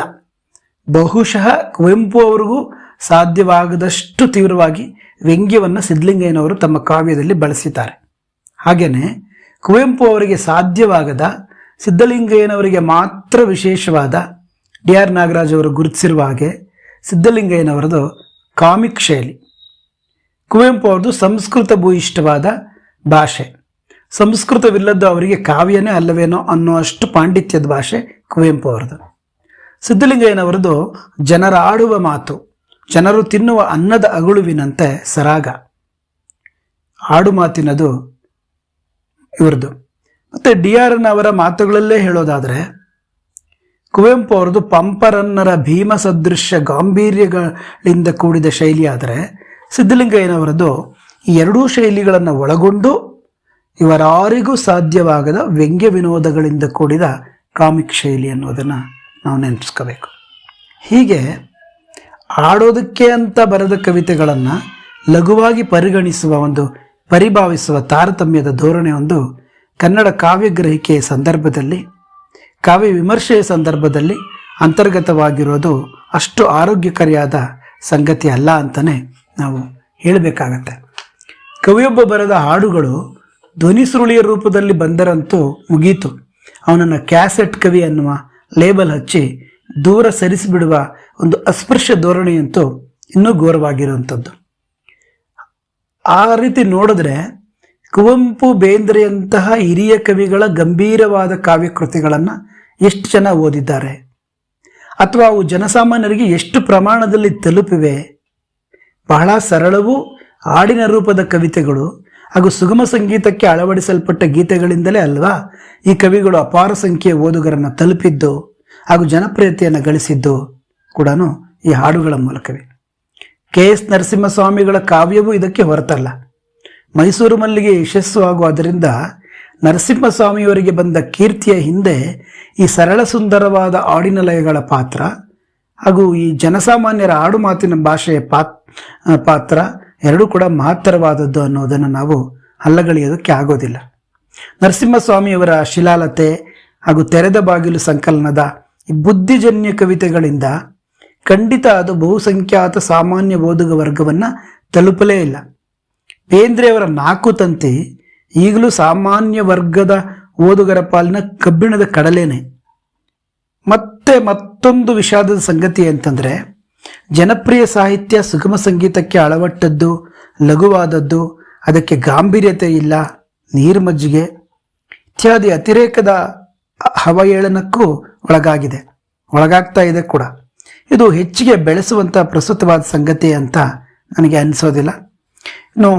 ಬಹುಶಃ ಕುವೆಂಪು ಅವರಿಗೂ ಸಾಧ್ಯವಾಗದಷ್ಟು ತೀವ್ರವಾಗಿ ವ್ಯಂಗ್ಯವನ್ನು ಸಿದ್ಧಲಿಂಗಯ್ಯನವರು ತಮ್ಮ ಕಾವ್ಯದಲ್ಲಿ ಬಳಸಿದ್ದಾರೆ. ಹಾಗೆಯೇ ಕುವೆಂಪು ಅವರಿಗೆ ಸಾಧ್ಯವಾಗದ, ಸಿದ್ಧಲಿಂಗಯ್ಯನವರಿಗೆ ಮಾತ್ರ ವಿಶೇಷವಾದ ಡಿ.ಆರ್. ನಾಗರಾಜ್ ಅವರು ಗುರುತಿಸಿರುವ ಹಾಗೆ ಸಿದ್ಧಲಿಂಗಯ್ಯನವರದು ಕಾಮಿಕ್ ಶೈಲಿ, ಕುವೆಂಪು ಅವ್ರದ್ದು ಸಂಸ್ಕೃತ ಭೂಯಿಷ್ಠವಾದ ಭಾಷೆ, ಸಂಸ್ಕೃತವಿಲ್ಲದ್ದು ಅವರಿಗೆ ಕಾವ್ಯನೇ ಅಲ್ಲವೇನೋ ಅನ್ನೋ ಅಷ್ಟು ಪಾಂಡಿತ್ಯದ ಭಾಷೆ ಕುವೆಂಪು ಅವರದು. ಸಿದ್ಧಲಿಂಗಯ್ಯನವರದು ಜನರ ಆಡುವ ಮಾತು, ಜನರು ತಿನ್ನುವ ಅನ್ನದ ಅಗುಳುವಿನಂತೆ ಸರಾಗ, ಆಡು ಮಾತಿನದು ಇವರದು. ಮತ್ತು ಡಿ.ಆರ್.ನವರ ಮಾತುಗಳಲ್ಲೇ ಹೇಳೋದಾದರೆ ಕುವೆಂಪು ಅವರದು ಪಂಪರನ್ನರ ಭೀಮ ಸದೃಶ್ಯ ಗಾಂಭೀರ್ಯಗಳಿಂದ ಕೂಡಿದ ಶೈಲಿ ಆದರೆ, ಸಿದ್ಧಲಿಂಗಯ್ಯನವರದು ಈ ಎರಡೂ ಶೈಲಿಗಳನ್ನು ಒಳಗೊಂಡು ಇವರಾರಿಗೂ ಸಾಧ್ಯವಾಗದ ವ್ಯಂಗ್ಯ ವಿನೋದಗಳಿಂದ ಕೂಡಿದ ಕಾಮಿಕ್ ಶೈಲಿ ಅನ್ನೋದನ್ನು ನಾವು ನೆನಪಿಸ್ಕೋಬೇಕು. ಹೀಗೆ ಆಡೋದಕ್ಕೆ ಅಂತ ಬರೆದ ಕವಿತೆಗಳನ್ನು ಲಘುವಾಗಿ ಪರಿಗಣಿಸುವ ಒಂದು ಪರಿಭಾವಿಸುವ ತಾರತಮ್ಯದ ಧೋರಣೆ ಒಂದು ಕನ್ನಡ ಕಾವ್ಯಗ್ರಹಿಕೆಯ ಸಂದರ್ಭದಲ್ಲಿ, ಕಾವ್ಯ ವಿಮರ್ಶೆಯ ಸಂದರ್ಭದಲ್ಲಿ ಅಂತರ್ಗತವಾಗಿರೋದು ಅಷ್ಟು ಆರೋಗ್ಯಕಾರಿಯಾದ ಸಂಗತಿ ಅಲ್ಲ ಅಂತಲೇ ನಾವು ಹೇಳಬೇಕಾಗತ್ತೆ. ಕವಿಯೊಬ್ಬ ಬರೆದ ಹಾಡುಗಳು ಧ್ವನಿ ಸುರುಳಿಯ ರೂಪದಲ್ಲಿ ಬಂದರಂತೂ ಮುಗೀತು, ಅವನನ್ನು ಕ್ಯಾಸೆಟ್ ಕವಿ ಅನ್ನುವ ಲೇಬಲ್ ಹಚ್ಚಿ ದೂರ ಸರಿಸಿಬಿಡುವ ಒಂದು ಅಸ್ಪೃಶ್ಯ ಧೋರಣೆಯಂತೂ ಇನ್ನೂ ಘೋರವಾಗಿರುವಂಥದ್ದು. ಆ ರೀತಿ ನೋಡಿದ್ರೆ ಕುವೆಂಪು ಬೇಂದ್ರೆಯಂತಹ ಹಿರಿಯ ಕವಿಗಳ ಗಂಭೀರವಾದ ಕಾವ್ಯಕೃತಿಗಳನ್ನು ಎಷ್ಟು ಜನ ಓದಿದ್ದಾರೆ, ಅಥವಾ ಅವು ಜನಸಾಮಾನ್ಯರಿಗೆ ಎಷ್ಟು ಪ್ರಮಾಣದಲ್ಲಿ ತಲುಪಿವೆ? ಬಹಳ ಸರಳವೂ ಹಾಡಿನ ರೂಪದ ಕವಿತೆಗಳು ಹಾಗೂ ಸುಗಮ ಸಂಗೀತಕ್ಕೆ ಅಳವಡಿಸಲ್ಪಟ್ಟ ಗೀತೆಗಳಿಂದಲೇ ಅಲ್ವಾ ಈ ಕವಿಗಳು ಅಪಾರ ಸಂಖ್ಯೆಯ ಓದುಗರನ್ನು ತಲುಪಿದ್ದು ಹಾಗೂ ಜನಪ್ರಿಯತೆಯನ್ನು ಗಳಿಸಿದ್ದು ಕೂಡ ಈ ಹಾಡುಗಳ ಮೂಲಕವೇ. ಕೆ.ಎಸ್. ನರಸಿಂಹಸ್ವಾಮಿಗಳ ಕಾವ್ಯವೂ ಇದಕ್ಕೆ ಹೊರತಲ್ಲ. ಮೈಸೂರು ಮಲ್ಲಿಗೆ ಯಶಸ್ಸು ಆಗುವುದರಿಂದ ನರಸಿಂಹಸ್ವಾಮಿಯವರಿಗೆ ಬಂದ ಕೀರ್ತಿಯ ಹಿಂದೆ ಈ ಸರಳ ಸುಂದರವಾದ ಹಾಡಿನ ಲಯಗಳ ಪಾತ್ರ ಹಾಗೂ ಈ ಜನಸಾಮಾನ್ಯರ ಆಡು ಮಾತಿನ ಭಾಷೆಯ ಪಾತ್ರ ಎರಡೂ ಕೂಡ ಮಹತ್ತರವಾದದ್ದು ಅನ್ನೋದನ್ನು ನಾವು ಅಲ್ಲಗಳೆಯೋದಕ್ಕೆ ಆಗೋದಿಲ್ಲ. ನರಸಿಂಹಸ್ವಾಮಿಯವರ ಶಿಲಾಲತೆ ಹಾಗೂ ತೆರೆದ ಬಾಗಿಲು ಸಂಕಲನದ ಈ ಬುದ್ಧಿಜನ್ಯ ಕವಿತೆಗಳಿಂದ ಖಂಡಿತ ಅದು ಬಹುಸಂಖ್ಯಾತ ಸಾಮಾನ್ಯ ಓದುಗ ವರ್ಗವನ್ನು ತಲುಪಲೇ ಇಲ್ಲ. ಬೇಂದ್ರೆಯವರ 4 ತಂತಿ ಈಗಲೂ ಸಾಮಾನ್ಯ ವರ್ಗದ ಓದುಗರ ಪಾಲಿನ ಕಬ್ಬಿಣದ ಕಡಲೇನೆ. ಮತ್ತೊಂದು ವಿಷಾದದ ಸಂಗತಿ ಅಂತಂದರೆ, ಜನಪ್ರಿಯ ಸಾಹಿತ್ಯ ಸುಗಮ ಸಂಗೀತಕ್ಕೆ ಅಳವಟ್ಟದ್ದು, ಲಘುವಾದದ್ದು, ಅದಕ್ಕೆ ಗಾಂಭೀರ್ಯತೆ ಇಲ್ಲ, ನೀರ್ಮಜ್ಜಿಗೆ ಇತ್ಯಾದಿ ಅತಿರೇಕದ ಹವಯೇಳನಕ್ಕೂ ಒಳಗಾಗ್ತಾ ಇದೆ ಕೂಡ. ಇದು ಹೆಚ್ಚಿಗೆ ಬೆಳೆಸುವಂಥ ಪ್ರಸ್ತುತವಾದ ಸಂಗತಿ ಅಂತ ನನಗೆ ಅನಿಸೋದಿಲ್ಲ. ಇನ್ನು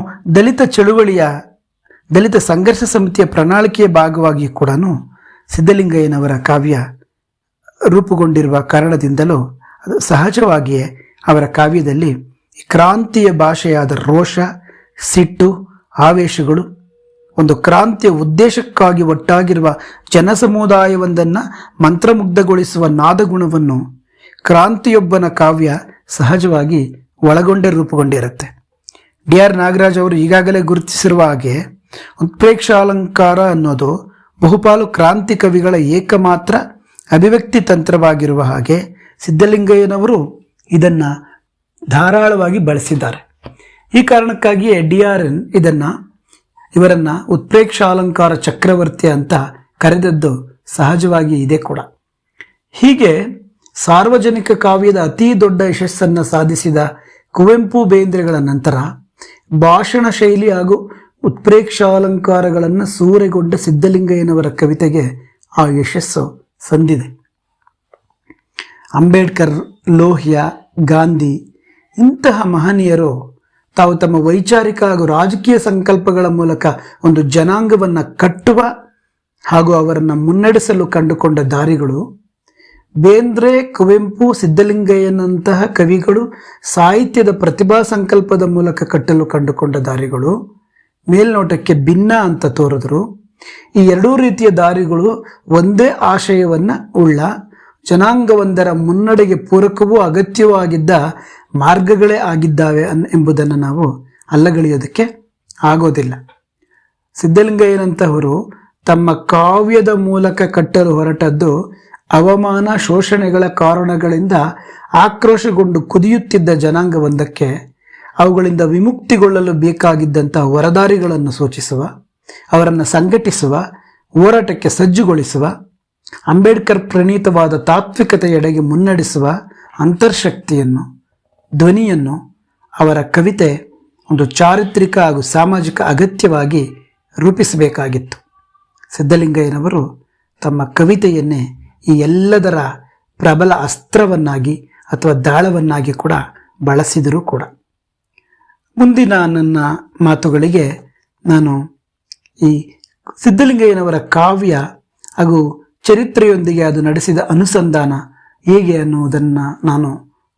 ದಲಿತ ಸಂಘರ್ಷ ಸಮಿತಿಯ ಪ್ರಣಾಳಿಕೆಯ ಭಾಗವಾಗಿ ಕೂಡ ಸಿದ್ಧಲಿಂಗಯ್ಯನವರ ಕಾವ್ಯ ರೂಪುಗೊಂಡಿರುವ ಕಾರಣದಿಂದಲೂ ಅದು ಸಹಜವಾಗಿಯೇ ಅವರ ಕಾವ್ಯದಲ್ಲಿ ಕ್ರಾಂತಿಯ ಭಾಷೆಯಾದ ರೋಷ, ಸಿಟ್ಟು, ಆವೇಶಗಳು, ಒಂದು ಕ್ರಾಂತಿಯ ಉದ್ದೇಶಕ್ಕಾಗಿ ಒಟ್ಟಾಗಿರುವ ಜನಸಮುದಾಯವೊಂದನ್ನು ಮಂತ್ರಮುಗ್ಧಗೊಳಿಸುವ ನಾದಗುಣವನ್ನು ಕ್ರಾಂತಿಯೊಬ್ಬನ ಕಾವ್ಯ ಸಹಜವಾಗಿ ಒಳಗೊಂಡೇ ರೂಪುಗೊಂಡಿರುತ್ತೆ. ಡಿ.ಆರ್. ನಾಗರಾಜ್ ಅವರು ಈಗಾಗಲೇ ಗುರುತಿಸಿರುವ ಹಾಗೆ ಉತ್ಪ್ರೇಕ್ಷಾಲಂಕಾರ ಅನ್ನೋದು ಬಹುಪಾಲು ಕ್ರಾಂತಿ ಕವಿಗಳ ಏಕಮಾತ್ರ ಅಭಿವ್ಯಕ್ತಿ ತಂತ್ರವಾಗಿರುವ ಹಾಗೆ ಸಿದ್ಧಲಿಂಗಯ್ಯನವರು ಇದನ್ನು ಧಾರಾಳವಾಗಿ ಬಳಸಿದ್ದಾರೆ. ಈ ಕಾರಣಕ್ಕಾಗಿಯೇ ಡಿ.ಆರ್.ಎನ್ ಇವರನ್ನ ಉತ್ಪ್ರೇಕ್ಷಾಲಂಕಾರ ಚಕ್ರವರ್ತಿ ಅಂತ ಕರೆದದ್ದು ಸಹಜವಾಗಿ ಇದೆ ಕೂಡ. ಹೀಗೆ ಸಾರ್ವಜನಿಕ ಕಾವ್ಯದ ಅತೀ ದೊಡ್ಡ ಯಶಸ್ಸನ್ನು ಸಾಧಿಸಿದ ಕುವೆಂಪು, ಬೇಂದ್ರೆಗಳ ನಂತರ ಭಾಷಣ ಶೈಲಿ ಹಾಗೂ ಉತ್ಪ್ರೇಕ್ಷಾಲಂಕಾರಗಳನ್ನು ಸೂರೆಗೊಂಡ ಸಿದ್ಧಲಿಂಗಯ್ಯನವರ ಕವಿತೆಗೆ ಆ ಯಶಸ್ಸು ಸಂದಿದೆ. ಅಂಬೇಡ್ಕರ್, ಲೋಹಿಯಾ, ಗಾಂಧಿ ಇಂತಹ ಮಹನೀಯರು ತಾವು ತಮ್ಮ ವೈಚಾರಿಕ ಹಾಗೂ ರಾಜಕೀಯ ಸಂಕಲ್ಪಗಳ ಮೂಲಕ ಒಂದು ಜನಾಂಗವನ್ನು ಕಟ್ಟುವ ಹಾಗೂ ಅವರನ್ನು ಮುನ್ನಡೆಸಲು ಕಂಡುಕೊಂಡ ದಾರಿಗಳು, ಬೇಂದ್ರೆ, ಕುವೆಂಪು, ಸಿದ್ಧಲಿಂಗಯ್ಯನಂತಹ ಕವಿಗಳು ಸಾಹಿತ್ಯದ ಪ್ರತಿಭಾ ಸಂಕಲ್ಪದ ಮೂಲಕ ಕಟ್ಟಲು ಕಂಡುಕೊಂಡ ದಾರಿಗಳು ಮೇಲ್ನೋಟಕ್ಕೆ ಭಿನ್ನ ಅಂತ ತೋರಿದ್ರು. ಈ ಎರಡೂ ರೀತಿಯ ದಾರಿಗಳು ಒಂದೇ ಆಶಯವನ್ನು ಉಳ್ಳ ಜನಾಂಗವೊಂದರ ಮುನ್ನಡೆಗೆ ಪೂರಕವೂ ಅಗತ್ಯವೂ ಆಗಿದ್ದ ಮಾರ್ಗಗಳೇ ಆಗಿದ್ದಾವೆ ಎಂಬುದನ್ನು ನಾವು ಅಲ್ಲಗಳೆಯೋದಕ್ಕೆ ಆಗೋದಿಲ್ಲ. ಸಿದ್ಧಲಿಂಗಯ್ಯನಂತಹವರು ತಮ್ಮ ಕಾವ್ಯದ ಮೂಲಕ ಕಟ್ಟಲು ಹೊರಟದ್ದು ಅವಮಾನ, ಶೋಷಣೆಗಳ ಕಾರಣಗಳಿಂದ ಆಕ್ರೋಶಗೊಂಡು ಕುದಿಯುತ್ತಿದ್ದ ಜನಾಂಗವೊಂದಕ್ಕೆ ಅವುಗಳಿಂದ ವಿಮುಕ್ತಿಗೊಳ್ಳಲು ಬೇಕಾಗಿದ್ದಂತಹ ಹೊರದಾರಿಗಳನ್ನು ಸೂಚಿಸುವ, ಅವರನ್ನು ಸಂಘಟಿಸುವ, ಹೋರಾಟಕ್ಕೆ ಸಜ್ಜುಗೊಳಿಸುವ, ಅಂಬೇಡ್ಕರ್ ಪ್ರಣೀತವಾದ ತಾತ್ವಿಕತೆಯೆಡೆಗೆ ಮುನ್ನಡೆಸುವ ಅಂತರ್ಶಕ್ತಿಯನ್ನು, ಧ್ವನಿಯನ್ನು ಅವರ ಕವಿತೆ ಒಂದು ಚಾರಿತ್ರಿಕ ಹಾಗೂ ಸಾಮಾಜಿಕ ಅಗತ್ಯವಾಗಿ ರೂಪಿಸಬೇಕಾಗಿತ್ತು. ಸಿದ್ಧಲಿಂಗಯ್ಯನವರು ತಮ್ಮ ಕವಿತೆಯನ್ನೇ ಈ ಎಲ್ಲದರ ಪ್ರಬಲ ಅಸ್ತ್ರವನ್ನಾಗಿ ಅಥವಾ ದಾಳವನ್ನಾಗಿ ಕೂಡ ಬಳಸಿದರೂ ಕೂಡ. ಮುಂದಿನ ನನ್ನ ಮಾತುಗಳಿಗೆ ನಾನು ಈ ಸಿದ್ಧಲಿಂಗಯ್ಯನವರ ಕಾವ್ಯ ಹಾಗೂ ಚರಿತ್ರೆಯೊಂದಿಗೆ ಅದು ನಡೆಸಿದ ಅನುಸಂಧಾನ ಹೇಗೆ ಅನ್ನುವುದನ್ನು ನಾನು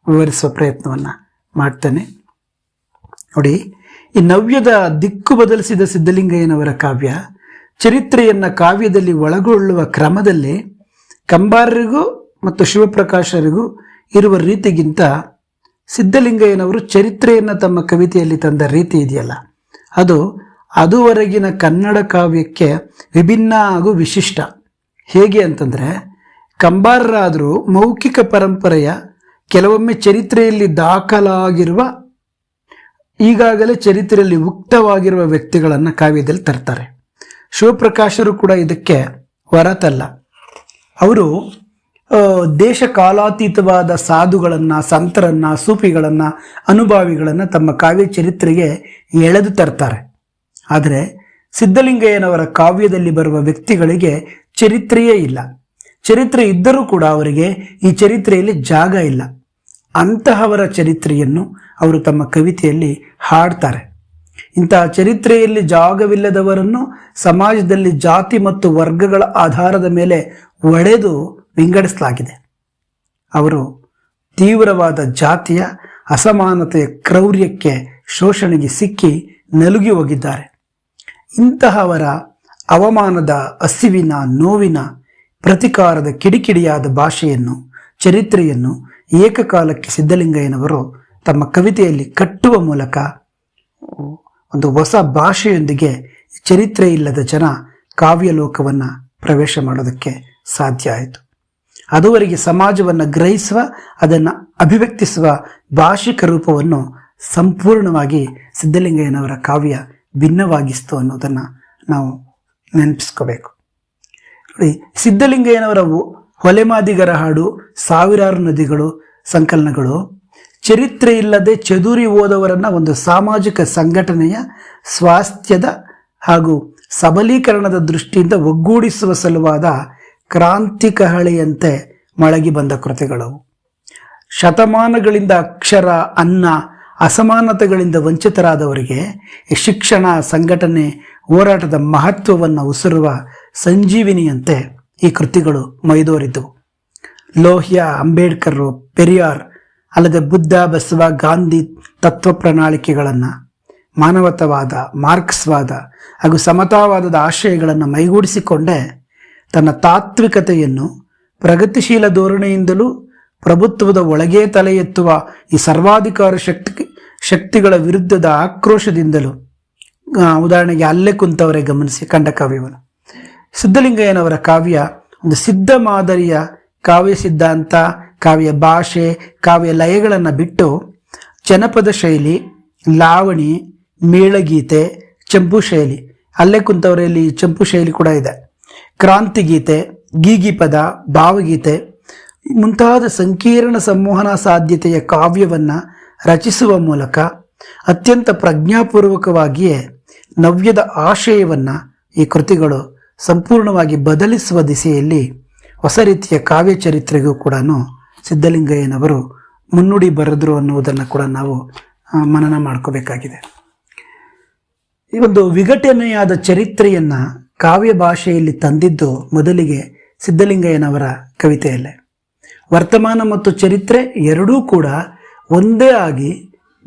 ವಿವರಿಸುವ ಪ್ರಯತ್ನವನ್ನು ಮಾಡ್ತೇನೆ. ನೋಡಿ, ಈ ನವ್ಯದ ದಿಕ್ಕು ಬದಲಿಸಿದ ಸಿದ್ಧಲಿಂಗಯ್ಯನವರ ಕಾವ್ಯ ಚರಿತ್ರೆಯನ್ನು ಕಾವ್ಯದಲ್ಲಿ ಒಳಗೊಳ್ಳುವ ಕ್ರಮದಲ್ಲಿ ಕಂಬಾರರಿಗೂ ಮತ್ತು ಶಿವಪ್ರಕಾಶರಿಗೂ ಇರುವ ರೀತಿಗಿಂತ ಸಿದ್ಧಲಿಂಗಯ್ಯನವರು ಚರಿತ್ರೆಯನ್ನು ತಮ್ಮ ಕವಿತೆಯಲ್ಲಿ ತಂದ ರೀತಿ ಇದೆಯಲ್ಲ, ಅದು ಅದುವರೆಗಿನ ಕನ್ನಡ ಕಾವ್ಯಕ್ಕೆ ವಿಭಿನ್ನ ಹಾಗೂ ವಿಶಿಷ್ಟ. ಹೇಗೆ ಅಂತಂದರೆ, ಕಂಬಾರರಾದರೂ ಮೌಖಿಕ ಪರಂಪರೆಯ ಕೆಲವೊಮ್ಮೆ ಚರಿತ್ರೆಯಲ್ಲಿ ದಾಖಲಾಗಿರುವ, ಈಗಾಗಲೇ ಚರಿತ್ರೆಯಲ್ಲಿ ಉಕ್ತವಾಗಿರುವ ವ್ಯಕ್ತಿಗಳನ್ನು ಕಾವ್ಯದಲ್ಲಿ ತರ್ತಾರೆ. ಶಿವಪ್ರಕಾಶರು ಕೂಡ ಇದಕ್ಕೆ ಹೊರತಲ್ಲ. ಅವರು ದೇಶ ಕಾಲಾತೀತವಾದ ಸಾಧುಗಳನ್ನು, ಸಂತರನ್ನು, ಸೂಫಿಗಳನ್ನು, ಅನುಭಾವಿಗಳನ್ನು ತಮ್ಮ ಕಾವ್ಯ ಚರಿತ್ರೆಗೆ ಎಳೆದು ತರ್ತಾರೆ. ಆದರೆ ಸಿದ್ಧಲಿಂಗಯ್ಯನವರ ಕಾವ್ಯದಲ್ಲಿ ಬರುವ ವ್ಯಕ್ತಿಗಳಿಗೆ ಚರಿತ್ರೆಯೇ ಇಲ್ಲ. ಚರಿತ್ರೆ ಇದ್ದರೂ ಕೂಡ ಅವರಿಗೆ ಈ ಚರಿತ್ರೆಯಲ್ಲಿ ಜಾಗ ಇಲ್ಲ. ಅಂತಹವರ ಚರಿತ್ರೆಯನ್ನು ಅವರು ತಮ್ಮ ಕವಿತೆಯಲ್ಲಿ ಹಾಡ್ತಾರೆ. ಇಂತಹ ಚರಿತ್ರೆಯಲ್ಲಿ ಜಾಗವಿಲ್ಲದವರನ್ನು ಸಮಾಜದಲ್ಲಿ ಜಾತಿ ಮತ್ತು ವರ್ಗಗಳ ಆಧಾರದ ಮೇಲೆ ಒಡೆದು ವಿಂಗಡಿಸಲಾಗಿದೆ. ಅವರು ತೀವ್ರವಾದ ಜಾತಿಯ ಅಸಮಾನತೆಯ ಕ್ರೌರ್ಯಕ್ಕೆ, ಶೋಷಣೆಗೆ ಸಿಕ್ಕಿ ನಲುಗಿ ಹೋಗಿದ್ದಾರೆ. ಇಂತಹವರ ಅವಮಾನದ, ಹಸಿವಿನ, ನೋವಿನ, ಪ್ರತಿಕಾರದ ಕಿಡಿಕಿಡಿಯಾದ ಭಾಷೆಯನ್ನು, ಚರಿತ್ರೆಯನ್ನು ಏಕಕಾಲಕ್ಕೆ ಸಿದ್ಧಲಿಂಗಯ್ಯನವರು ತಮ್ಮ ಕವಿತೆಯಲ್ಲಿ ಕಟ್ಟುವ ಮೂಲಕ ಒಂದು ಹೊಸ ಭಾಷೆಯೊಂದಿಗೆ ಚರಿತ್ರೆ ಇಲ್ಲದ ಜನ ಕಾವ್ಯಲೋಕವನ್ನು ಪ್ರವೇಶ ಮಾಡೋದಕ್ಕೆ ಸಾಧ್ಯ ಆಯಿತು. ಅದುವರೆಗೆ ಸಮಾಜವನ್ನು ಗ್ರಹಿಸುವ, ಅದನ್ನು ಅಭಿವ್ಯಕ್ತಿಸುವ ಭಾಷಿಕ ರೂಪವನ್ನು ಸಂಪೂರ್ಣವಾಗಿ ಸಿದ್ಧಲಿಂಗಯ್ಯನವರ ಕಾವ್ಯ ಭಿನ್ನವಾಗಿಸ್ತು ಅನ್ನೋದನ್ನು ನಾವು ನೆನಪಿಸ್ಕೋಬೇಕು. ನೋಡಿ, ಸಿದ್ಧಲಿಂಗಯ್ಯನವರ ಹೊಲೆಮಾದಿಗರ ಹಾಡು, ಸಾವಿರಾರು ನದಿಗಳು ಸಂಕಲನಗಳು ಚರಿತ್ರೆ ಇಲ್ಲದೆ ಚದುರಿ ಹೋದವರನ್ನು ಒಂದು ಸಾಮಾಜಿಕ ಸಂಘಟನೆಯ, ಸ್ವಾಸ್ಥ್ಯದ ಹಾಗೂ ಸಬಲೀಕರಣದ ದೃಷ್ಟಿಯಿಂದ ಒಗ್ಗೂಡಿಸುವ ಸಲುವಾದ ಕ್ರಾಂತಿಕ ಹಳೆಯಂತೆ ಮೊಳಗಿ ಬಂದ ಕೃತಿಗಳವು. ಶತಮಾನಗಳಿಂದ ಅಕ್ಷರ, ಅನ್ನ, ಅಸಮಾನತೆಗಳಿಂದ ವಂಚಿತರಾದವರಿಗೆ ಶಿಕ್ಷಣ, ಸಂಘಟನೆ, ಹೋರಾಟದ ಮಹತ್ವವನ್ನು ಉಸಿರುವ ಸಂಜೀವಿನಿಯಂತೆ ಈ ಕೃತಿಗಳು ಮೈದೋರಿದ್ದವು. ಲೋಹಿಯಾ, ಅಂಬೇಡ್ಕರ್, ಪೆರಿಯಾರ್ ಅಲ್ಲದೆ ಬುದ್ಧ, ಬಸವ, ಗಾಂಧಿ ತತ್ವ ಪ್ರಣಾಳಿಕೆಗಳನ್ನು, ಮಾನವತಾವಾದ, ಮಾರ್ಕ್ಸ್ವಾದ ಹಾಗೂ ಸಮತಾವಾದದ ಆಶಯಗಳನ್ನು ಮೈಗೂಡಿಸಿಕೊಂಡೇ ತನ್ನ ತಾತ್ವಿಕತೆಯನ್ನು ಪ್ರಗತಿಶೀಲ ಧೋರಣೆಯಿಂದಲೂ ಪ್ರಭುತ್ವದ ಒಳಗೇ ತಲೆ ಎತ್ತುವ ಈ ಸರ್ವಾಧಿಕಾರ ಶಕ್ತಿಗಳ ವಿರುದ್ಧದ ಆಕ್ರೋಶದಿಂದಲೂ, ಉದಾಹರಣೆಗೆ ಅಲ್ಲೇ ಕುಂತವರೇ ಗಮನಿಸಿ ಕಂಡ ಕಾವ್ಯವನ್ನು. ಸಿದ್ಧಲಿಂಗಯ್ಯನವರ ಕಾವ್ಯ ಒಂದು ಸಿದ್ಧ ಮಾದರಿಯ ಕಾವ್ಯ ಸಿದ್ಧಾಂತ, ಕಾವ್ಯ ಭಾಷೆ, ಕಾವ್ಯ ಲಯಗಳನ್ನು ಬಿಟ್ಟು ಜನಪದ ಶೈಲಿ, ಲಾವಣಿ, ಮೇಳಗೀತೆ, ಚಂಪು ಶೈಲಿ, ಅಲ್ಲೇ ಕುಂತವರಲ್ಲಿ ಚಂಪು ಶೈಲಿ ಕೂಡ ಇದೆ, ಕ್ರಾಂತಿಗೀತೆ, ಗೀಗಿಪದ, ಭಾವಗೀತೆ ಮುಂತಾದ ಸಂಕೀರ್ಣ ಸಂವಹನ ಸಾಧ್ಯತೆಯ ಕಾವ್ಯವನ್ನು ರಚಿಸುವ ಮೂಲಕ ಅತ್ಯಂತ ಪ್ರಜ್ಞಾಪೂರ್ವಕವಾಗಿಯೇ ನವ್ಯದ ಆಶಯವನ್ನು ಈ ಕೃತಿಗಳು ಸಂಪೂರ್ಣವಾಗಿ ಬದಲಿಸುವ ದಿಸೆಯಲ್ಲಿ ಹೊಸ ರೀತಿಯ ಕಾವ್ಯ ಚರಿತ್ರೆಗೂ ಕೂಡ ಸಿದ್ಧಲಿಂಗಯ್ಯನವರು ಮುನ್ನುಡಿ ಬರೆದರು ಅನ್ನುವುದನ್ನು ಕೂಡ ನಾವು ಮನನ ಮಾಡ್ಕೋಬೇಕಾಗಿದೆ. ಈ ಒಂದು ವಿಘಟನೆಯಾದ ಚರಿತ್ರೆಯನ್ನು ಕಾವ್ಯ ಭಾಷೆಯಲ್ಲಿ ತಂದಿದ್ದು ಮೊದಲಿಗೆ ಸಿದ್ಧಲಿಂಗಯ್ಯನವರ ಕವಿತೆಯಲ್ಲೇ. ವರ್ತಮಾನ ಮತ್ತು ಚರಿತ್ರೆ ಎರಡೂ ಕೂಡ ಒಂದೇ ಆಗಿ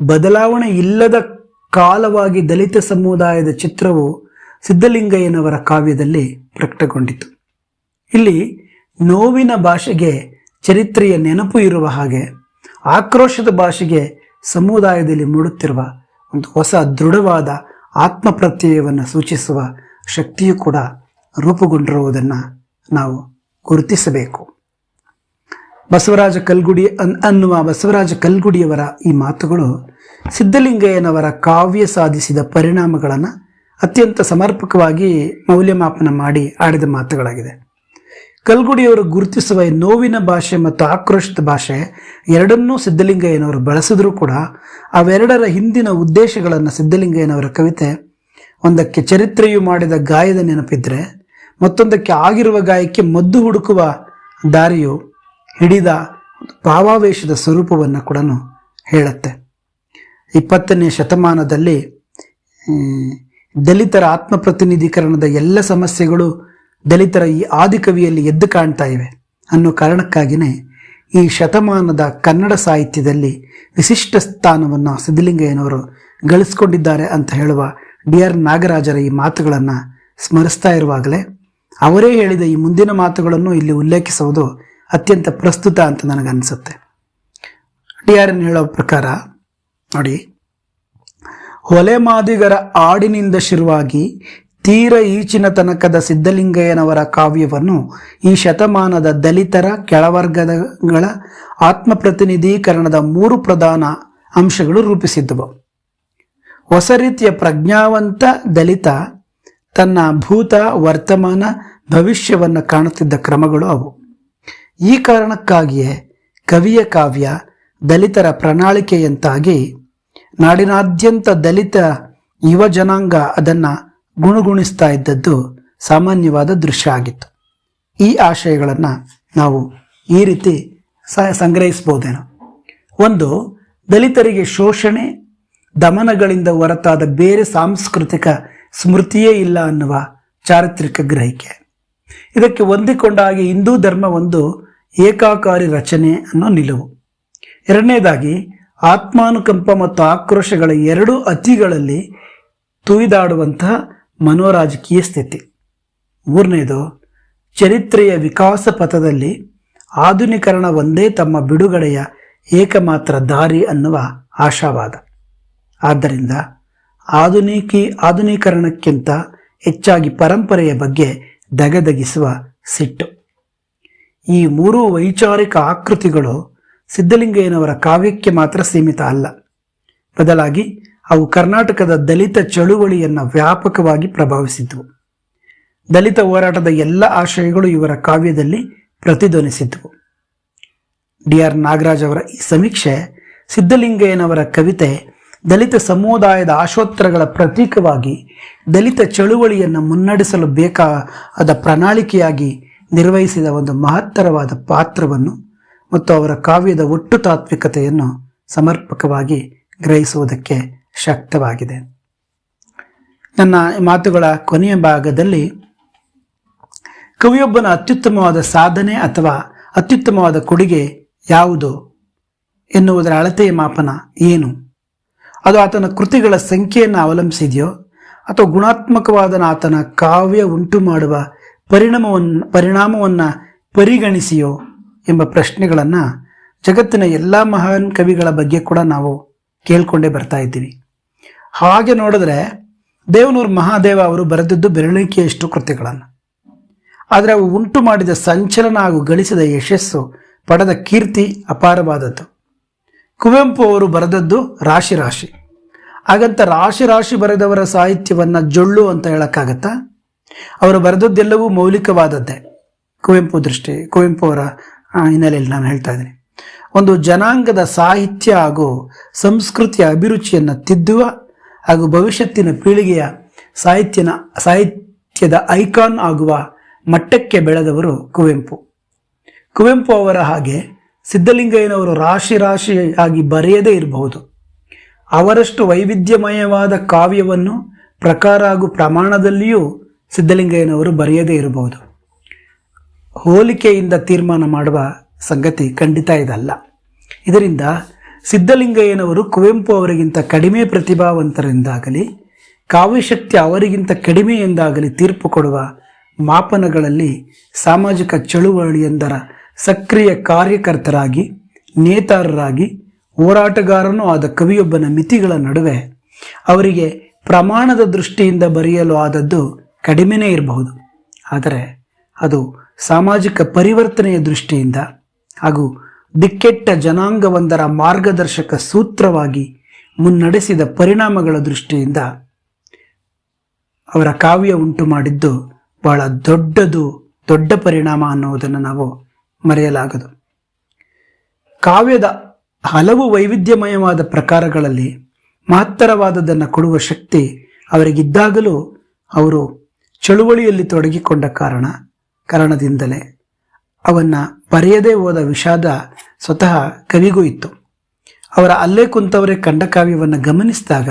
ಬದಲಾವಣೆ ಇಲ್ಲದ ಕಾಲವಾಗಿ ದಲಿತ ಸಮುದಾಯದ ಚಿತ್ರವು ಸಿದ್ಧಲಿಂಗಯ್ಯನವರ ಕಾವ್ಯದಲ್ಲಿ ಪ್ರಕಟಗೊಂಡಿತು. ಇಲ್ಲಿ ನೋವಿನ ಭಾಷೆಗೆ ಚರಿತ್ರೆಯ ನೆನಪು ಇರುವ ಹಾಗೆ ಆಕ್ರೋಶದ ಭಾಷೆಗೆ ಸಮುದಾಯದಲ್ಲಿ ಮೂಡುತ್ತಿರುವ ಒಂದು ಹೊಸ ದೃಢವಾದ ಆತ್ಮಪ್ರತ್ಯಯವನ್ನು ಸೂಚಿಸುವ ಶಕ್ತಿಯು ಕೂಡ ರೂಪುಗೊಂಡಿರುವುದನ್ನು ನಾವು ಗುರುತಿಸಬೇಕು. ಬಸವರಾಜ ಕಲ್ಗುಡಿ ಅನ್ನುವ ಬಸವರಾಜ ಕಲ್ಗುಡಿಯವರ ಈ ಮಾತುಗಳು ಸಿದ್ಧಲಿಂಗಯ್ಯನವರ ಕಾವ್ಯ ಸಾಧಿಸಿದ ಪರಿಣಾಮಗಳನ್ನು ಅತ್ಯಂತ ಸಮರ್ಪಕವಾಗಿ ಮೌಲ್ಯಮಾಪನ ಮಾಡಿ ಆಡಿದ ಮಾತುಗಳಾಗಿದೆ. ಕಲ್ಗುಡಿಯವರು ಗುರುತಿಸುವ ನೋವಿನ ಭಾಷೆ ಮತ್ತು ಆಕ್ರೋಶದ ಭಾಷೆ ಎರಡನ್ನೂ ಸಿದ್ಧಲಿಂಗಯ್ಯನವರು ಬಳಸಿದ್ರೂ ಕೂಡ ಅವೆರಡರ ಹಿಂದಿನ ಉದ್ದೇಶಗಳನ್ನು ಸಿದ್ಧಲಿಂಗಯ್ಯನವರ ಕವಿತೆ ಒಂದಕ್ಕೆ ಚರಿತ್ರೆಯು ಮಾಡಿದ ಗಾಯದ ನೆನಪಿದ್ರೆ ಮತ್ತೊಂದಕ್ಕೆ ಆಗಿರುವ ಗಾಯಕ್ಕೆ ಮದ್ದು ಹುಡುಕುವ ದಾರಿಯು ಹಿಡಿದ ಭಾವಾವೇಶದ ಸ್ವರೂಪವನ್ನು ಕೂಡ ಹೇಳುತ್ತೆ. 20ನೇ ಶತಮಾನದಲ್ಲಿ ದಲಿತರ ಆತ್ಮಪ್ರತಿನಿಧೀಕರಣದ ಎಲ್ಲ ಸಮಸ್ಯೆಗಳು ದಲಿತರ ಈ ಆದಿಕವಿಯಲ್ಲಿ ಎದ್ದು ಕಾಣ್ತಾ ಇವೆ ಅನ್ನೋ ಕಾರಣಕ್ಕಾಗಿಯೇ ಈ ಶತಮಾನದ ಕನ್ನಡ ಸಾಹಿತ್ಯದಲ್ಲಿ ವಿಶಿಷ್ಟ ಸ್ಥಾನವನ್ನು ಸಿದ್ಧಲಿಂಗಯ್ಯನವರು ಗಳಿಸ್ಕೊಂಡಿದ್ದಾರೆ ಅಂತ ಹೇಳುವ ಡಿ.ಆರ್. ನಾಗರಾಜರ ಈ ಮಾತುಗಳನ್ನು ಸ್ಮರಿಸ್ತಾ ಇರುವಾಗಲೇ ಅವರೇ ಹೇಳಿದ ಈ ಮುಂದಿನ ಮಾತುಗಳನ್ನು ಇಲ್ಲಿ ಉಲ್ಲೇಖಿಸುವುದು ಅತ್ಯಂತ ಪ್ರಸ್ತುತ ಅಂತ ನನಗನ್ಸುತ್ತೆ. ಡಿ.ಆರ್. ಹೇಳೋ ಪ್ರಕಾರ ನೋಡಿ, ಹೊಲೆ ಮಾದಿಗರ ಆಡಿನಿಂದ ಶುರುವಾಗಿ ತೀರ ಈಚಿನ ತನಕದ ಸಿದ್ಧಲಿಂಗಯ್ಯನವರ ಕಾವ್ಯವನ್ನು ಈ ಶತಮಾನದ ದಲಿತರ ಕೆಳವರ್ಗಗಳ ಆತ್ಮಪ್ರತಿನಿಧೀಕರಣದ 3 ಪ್ರಧಾನ ಅಂಶಗಳು ರೂಪಿಸಿದ್ದವು. ಹೊಸ ರೀತಿಯ ಪ್ರಜ್ಞಾವಂತ ದಲಿತ ತನ್ನ ಭೂತ, ವರ್ತಮಾನ, ಭವಿಷ್ಯವನ್ನು ಕಾಣುತ್ತಿದ್ದ ಕ್ರಮಗಳು ಅವು. ಈ ಕಾರಣಕ್ಕಾಗಿಯೇ ಕವಿಯ ಕಾವ್ಯ ದಲಿತರ ಪ್ರಣಾಳಿಕೆಯಂತಾಗಿ ನಾಡಿನಾದ್ಯಂತ ದಲಿತ ಯುವ ಜನಾಂಗ ಅದನ್ನು ಗುಣಗುಣಿಸ್ತಾ ಇದ್ದದ್ದು ಸಾಮಾನ್ಯವಾದ ದೃಶ್ಯ ಆಗಿತ್ತು. ಈ ಆಶಯಗಳನ್ನು ನಾವು ಈ ರೀತಿ ಸಂಗ್ರಹಿಸ್ಬೋದೇನೋ. 1, ದಲಿತರಿಗೆ ಶೋಷಣೆ, ದಮನಗಳಿಂದ ಹೊರತಾದ ಬೇರೆ ಸಾಂಸ್ಕೃತಿಕ ಸ್ಮೃತಿಯೇ ಇಲ್ಲ ಅನ್ನುವ ಚಾರಿತ್ರಿಕ ಗ್ರಹಿಕೆ. ಇದಕ್ಕೆ ಹೊಂದಿಕೊಂಡಾಗಿ ಹಿಂದೂ ಧರ್ಮ ಒಂದು ಏಕಾಕಾರಿ ರಚನೆ ಅನ್ನೋ ನಿಲುವು. 2ನೇದಾಗಿ ಆತ್ಮಾನುಕಂಪ ಮತ್ತು ಆಕ್ರೋಶಗಳ ಎರಡೂ ಅತಿಗಳಲ್ಲಿ ತುಯಿದಾಡುವಂತಹ ಮನೋರಾಜಕೀಯ ಸ್ಥಿತಿ. 3ನೇದು ಚರಿತ್ರೆಯ ವಿಕಾಸ ಪಥದಲ್ಲಿ ಆಧುನೀಕರಣ ಒಂದೇ ತಮ್ಮ ಬಿಡುಗಡೆಯ ಏಕಮಾತ್ರ ದಾರಿ ಅನ್ನುವ ಆಶಾವಾದ. ಆದ್ದರಿಂದ ಆಧುನೀಕರಣಕ್ಕಿಂತ ಹೆಚ್ಚಾಗಿ ಪರಂಪರೆಯ ಬಗ್ಗೆ ದಗದಗಿಸುವ ಸಿಟ್ಟು. ಈ 3 ವೈಚಾರಿಕ ಆಕೃತಿಗಳು ಸಿದ್ಧಲಿಂಗಯ್ಯನವರ ಕಾವ್ಯಕ್ಕೆ ಮಾತ್ರ ಸೀಮಿತ ಅಲ್ಲ, ಬದಲಾಗಿ ಅವು ಕರ್ನಾಟಕದ ದಲಿತ ಚಳುವಳಿಯನ್ನು ವ್ಯಾಪಕವಾಗಿ ಪ್ರಭಾವಿಸಿದ್ದವು. ದಲಿತ ಹೋರಾಟದ ಎಲ್ಲ ಆಶಯಗಳು ಇವರ ಕಾವ್ಯದಲ್ಲಿ ಪ್ರತಿಧ್ವನಿಸಿದ್ದವು. ಡಿ.ಆರ್. ನಾಗರಾಜ್ ಅವರ ಈ ಸಮೀಕ್ಷೆ ಸಿದ್ಧಲಿಂಗಯ್ಯನವರ ಕವಿತೆ ದಲಿತ ಸಮುದಾಯದ ಆಶೋತ್ತರಗಳ ಪ್ರತೀಕವಾಗಿ ದಲಿತ ಚಳುವಳಿಯನ್ನು ಮುನ್ನಡೆಸಲು ಬೇಕಾದ ಪ್ರಣಾಳಿಕೆಯಾಗಿ ನಿರ್ವಹಿಸಿದ ಒಂದು ಮಹತ್ತರವಾದ ಪಾತ್ರವನ್ನು ಮತ್ತು ಅವರ ಕಾವ್ಯದ ಒಟ್ಟು ತಾತ್ವಿಕತೆಯನ್ನು ಸಮರ್ಪಕವಾಗಿ ಗ್ರಹಿಸುವುದಕ್ಕೆ ಶಕ್ತವಾಗಿದೆ. ನನ್ನ ಮಾತುಗಳ ಕೊನೆಯ ಭಾಗದಲ್ಲಿ ಕವಿಯೊಬ್ಬನ ಅತ್ಯುತ್ತಮವಾದ ಸಾಧನೆ ಅಥವಾ ಅತ್ಯುತ್ತಮವಾದ ಕೊಡುಗೆ ಯಾವುದು ಎನ್ನುವುದರ ಅಳತೆಯ ಮಾಪನ ಏನು? ಅದು ಆತನ ಕೃತಿಗಳ ಸಂಖ್ಯೆಯನ್ನು ಅವಲಂಬಿಸಿದೆಯೋ ಅಥವಾ ಗುಣಾತ್ಮಕವಾದ ಆತನ ಕಾವ್ಯ ಉಂಟು ಮಾಡುವ ಪರಿಣಾಮವನ್ನು ಪರಿಗಣಿಸಿಯೋ ಎಂಬ ಪ್ರಶ್ನೆಗಳನ್ನು ಜಗತ್ತಿನ ಎಲ್ಲ ಮಹಾನ್ ಕವಿಗಳ ಬಗ್ಗೆ ಕೂಡ ನಾವು ಕೇಳ್ಕೊಂಡೇ ಬರ್ತಾ ಇದ್ದೀವಿ. ಹಾಗೆ ನೋಡಿದ್ರೆ ದೇವನೂರು ಮಹಾದೇವ ಅವರು ಬರೆದದ್ದು ಬೆರಳಿಕೆಯಷ್ಟು ಕೃತಿಗಳನ್ನು, ಆದರೆ ಅವು ಉಂಟು ಮಾಡಿದ ಸಂಚಲನ ಹಾಗೂ ಗಳಿಸಿದ ಯಶಸ್ಸು, ಪಡೆದ ಕೀರ್ತಿ ಅಪಾರವಾದದ್ದು. ಕುವೆಂಪು ಅವರು ಬರೆದದ್ದು ರಾಶಿ ರಾಶಿ. ಹಾಗಂತ ರಾಶಿ ರಾಶಿ ಬರೆದವರ ಸಾಹಿತ್ಯವನ್ನು ಜೊಳ್ಳು ಅಂತ ಹೇಳಕ್ಕಾಗತ್ತಾ? ಅವರು ಬರೆದದ್ದೆಲ್ಲವೂ ಮೌಲಿಕವಾದದ್ದೇ. ಕುವೆಂಪು ಅವರ ಹಿನ್ನೆಲೆಯಲ್ಲಿ ನಾನು ಹೇಳ್ತಾ ಇದ್ದೀನಿ. ಒಂದು ಜನಾಂಗದ ಸಾಹಿತ್ಯ ಹಾಗೂ ಸಂಸ್ಕೃತಿಯ ಅಭಿರುಚಿಯನ್ನು ತಿದ್ದುವ ಹಾಗೂ ಭವಿಷ್ಯತ್ತಿನ ಪೀಳಿಗೆಯ ಸಾಹಿತ್ಯದ ಐಕಾನ್ ಆಗುವ ಮಟ್ಟಕ್ಕೆ ಬೆಳೆದವರು ಕುವೆಂಪು ಅವರ ಹಾಗೆ ಸಿದ್ಧಲಿಂಗಯ್ಯನವರು ರಾಶಿ ರಾಶಿಯಾಗಿ ಬರೆಯದೇ ಇರಬಹುದು. ಅವರಷ್ಟು ವೈವಿಧ್ಯಮಯವಾದ ಕಾವ್ಯವನ್ನು ಪ್ರಕಾರ ಹಾಗೂ ಪ್ರಮಾಣದಲ್ಲಿಯೂ ಸಿದ್ಧಲಿಂಗಯ್ಯನವರು ಬರೆಯದೇ ಇರಬಹುದು. ಹೋಲಿಕೆಯಿಂದ ತೀರ್ಮಾನ ಮಾಡುವ ಸಂಗತಿ ಖಂಡಿತ ಇದಲ್ಲ. ಇದರಿಂದ ಸಿದ್ಧಲಿಂಗಯ್ಯನವರು ಕುವೆಂಪು ಅವರಿಗಿಂತ ಕಡಿಮೆ ಪ್ರತಿಭಾವಂತರೆಂದಾಗಲಿ, ಕಾವ್ಯಶಕ್ತಿ ಅವರಿಗಿಂತ ಕಡಿಮೆ ಎಂದಾಗಲಿ ತೀರ್ಪು ಕೊಡುವ ಮಾಪನಗಳಲ್ಲಿ ಸಾಮಾಜಿಕ ಚಳುವಳಿಯೊಂದರ ಸಕ್ರಿಯ ಕಾರ್ಯಕರ್ತರಾಗಿ, ನೇತಾರರಾಗಿ, ಹೋರಾಟಗಾರನೂ ಆದ ಕವಿಯೊಬ್ಬನ ಮಿತಿಗಳ ನಡುವೆ ಅವರಿಗೆ ಪ್ರಮಾಣದ ದೃಷ್ಟಿಯಿಂದ ಬರೆಯಲು ಆದದ್ದು ಕಡಿಮೆನೇ ಇರಬಹುದು. ಆದರೆ ಅದು ಸಾಮಾಜಿಕ ಪರಿವರ್ತನೆಯ ದೃಷ್ಟಿಯಿಂದ ಹಾಗೂ ದಿಕ್ಕೆಟ್ಟ ಜನಾಂಗವೊಂದರ ಮಾರ್ಗದರ್ಶಕ ಸೂತ್ರವಾಗಿ ಮುನ್ನಡೆಸಿದ ಪರಿಣಾಮಗಳ ದೃಷ್ಟಿಯಿಂದ ಅವರ ಕಾವ್ಯ ಉಂಟು ಮಾಡಿದ್ದು ಬಹಳ ದೊಡ್ಡ ಪರಿಣಾಮ ಅನ್ನುವುದನ್ನು ನಾವು ಮರೆಯಲಾಗದು. ಕಾವ್ಯದ ಹಲವು ವೈವಿಧ್ಯಮಯವಾದ ಪ್ರಕಾರಗಳಲ್ಲಿ ಮಹತ್ತರವಾದದನ್ನು ಕೊಡುವ ಶಕ್ತಿ ಅವರಿಗಿದ್ದಾಗಲೂ ಅವರು ಚಳುವಳಿಯಲ್ಲಿ ತೊಡಗಿಕೊಂಡ ಕಾರಣದಿಂದಲೇ ಅವನ್ನು ಬರೆಯದೇ ಹೋದ ವಿಷಾದ ಸ್ವತಃ ಕವಿಗೂ ಇತ್ತು. ಅವರ ಅಲ್ಲೇ ಕುಂತವರೇ ಕಂಡ ಕಾವ್ಯವನ್ನು ಗಮನಿಸಿದಾಗ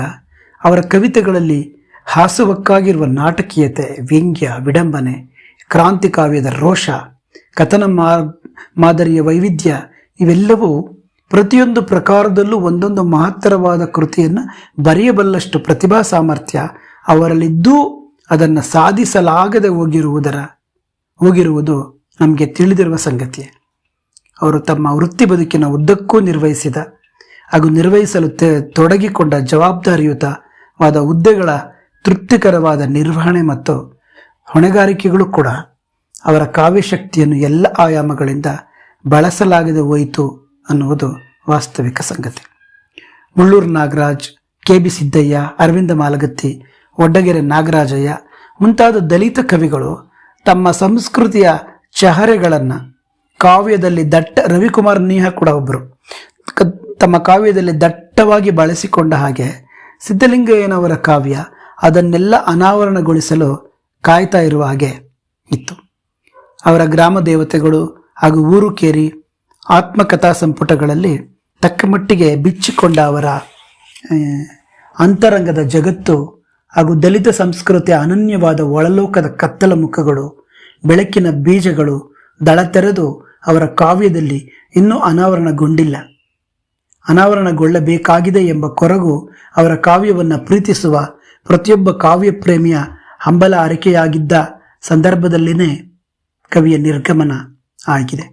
ಅವರ ಕವಿತೆಗಳಲ್ಲಿ ಹಾಸುವಕ್ಕಾಗಿರುವ ನಾಟಕೀಯತೆ, ವ್ಯಂಗ್ಯ, ವಿಡಂಬನೆ, ಕ್ರಾಂತಿ ಕಾವ್ಯದ ರೋಷ, ಕಥನ ಮಾದರಿಯ ವೈವಿಧ್ಯ ಇವೆಲ್ಲವೂ ಪ್ರತಿಯೊಂದು ಪ್ರಕಾರದಲ್ಲೂ ಒಂದೊಂದು ಮಹತ್ತರವಾದ ಕೃತಿಯನ್ನು ಬರೆಯಬಲ್ಲಷ್ಟು ಪ್ರತಿಭಾ ಸಾಮರ್ಥ್ಯ ಅವರಲ್ಲಿದ್ದೂ ಅದನ್ನು ಸಾಧಿಸಲಾಗದೆ ಹೋಗಿರುವುದು ನಮಗೆ ತಿಳಿದಿರುವ ಸಂಗತಿಯೇ. ಅವರು ತಮ್ಮ ವೃತ್ತಿ ಬದುಕಿನ ಉದ್ದಕ್ಕೂ ನಿರ್ವಹಿಸಿದ ಹಾಗೂ ನಿರ್ವಹಿಸಲು ತೊಡಗಿಕೊಂಡ ಜವಾಬ್ದಾರಿಯುತವಾದ ಹುದ್ದೆಗಳ ತೃಪ್ತಿಕರವಾದ ನಿರ್ವಹಣೆ ಮತ್ತು ಹೊಣೆಗಾರಿಕೆಗಳು ಕೂಡ ಅವರ ಕಾವ್ಯಶಕ್ತಿಯನ್ನು ಎಲ್ಲ ಆಯಾಮಗಳಿಂದ ಬಳಸಲಾಗದೆ ಹೋಯಿತು ಅನ್ನುವುದು ವಾಸ್ತವಿಕ ಸಂಗತಿ. ಮುಳ್ಳೂರು ನಾಗರಾಜ್, ಕೆ.ಬಿ. ಸಿದ್ದಯ್ಯ, ಅರವಿಂದ ಮಾಲಗತ್ತಿ, ಒಡ್ಡಗೆರೆ ನಾಗರಾಜಯ್ಯ ಮುಂತಾದ ದಲಿತ ಕವಿಗಳು ತಮ್ಮ ಸಂಸ್ಕೃತಿಯ ಚಹರೆಗಳನ್ನು ಕಾವ್ಯದಲ್ಲಿ ರವಿಕುಮಾರ್ ನೀಹ ಕೂಡ ಒಬ್ಬರು ತಮ್ಮ ಕಾವ್ಯದಲ್ಲಿ ದಟ್ಟವಾಗಿ ಬಳಸಿಕೊಂಡ ಹಾಗೆ ಸಿದ್ಧಲಿಂಗಯ್ಯನವರ ಕಾವ್ಯ ಅದನ್ನೆಲ್ಲ ಅನಾವರಣಗೊಳಿಸಲು ಕಾಯ್ತಾ ಇರುವ ಹಾಗೆ ಇತ್ತು. ಅವರ ಗ್ರಾಮ ದೇವತೆಗಳು ಹಾಗೂ ಊರು ಕೇರಿ ಆತ್ಮಕಥಾ ಸಂಪುಟಗಳಲ್ಲಿ ತಕ್ಕ ಮಟ್ಟಿಗೆ ಬಿಚ್ಚಿಕೊಂಡ ಅವರ ಅಂತರಂಗದ ಜಗತ್ತು ಹಾಗೂ ದಲಿತ ಸಂಸ್ಕೃತಿಯ ಅನನ್ಯವಾದ ಒಳಲೋಕದ ಕತ್ತಲ ಮುಖಗಳು, ಬೆಳಕಿನ ಬೀಜಗಳು ದಳತೆರೆದು ಅವರ ಕಾವ್ಯದಲ್ಲಿ ಇನ್ನೂ ಅನಾವರಣಗೊಳ್ಳಬೇಕಾಗಿದೆ ಎಂಬ ಕೊರಗು ಅವರ ಕಾವ್ಯವನ್ನು ಪ್ರೀತಿಸುವ ಪ್ರತಿಯೊಬ್ಬ ಕಾವ್ಯ ಪ್ರೇಮಿಯ ಹಂಬಲ ಅರಿಕೆಯಾಗಿದ್ದ ಸಂದರ್ಭದಲ್ಲಿನೇ ಕವಿಯ ನಿರ್ಗಮನ ಆಗಿದೆ.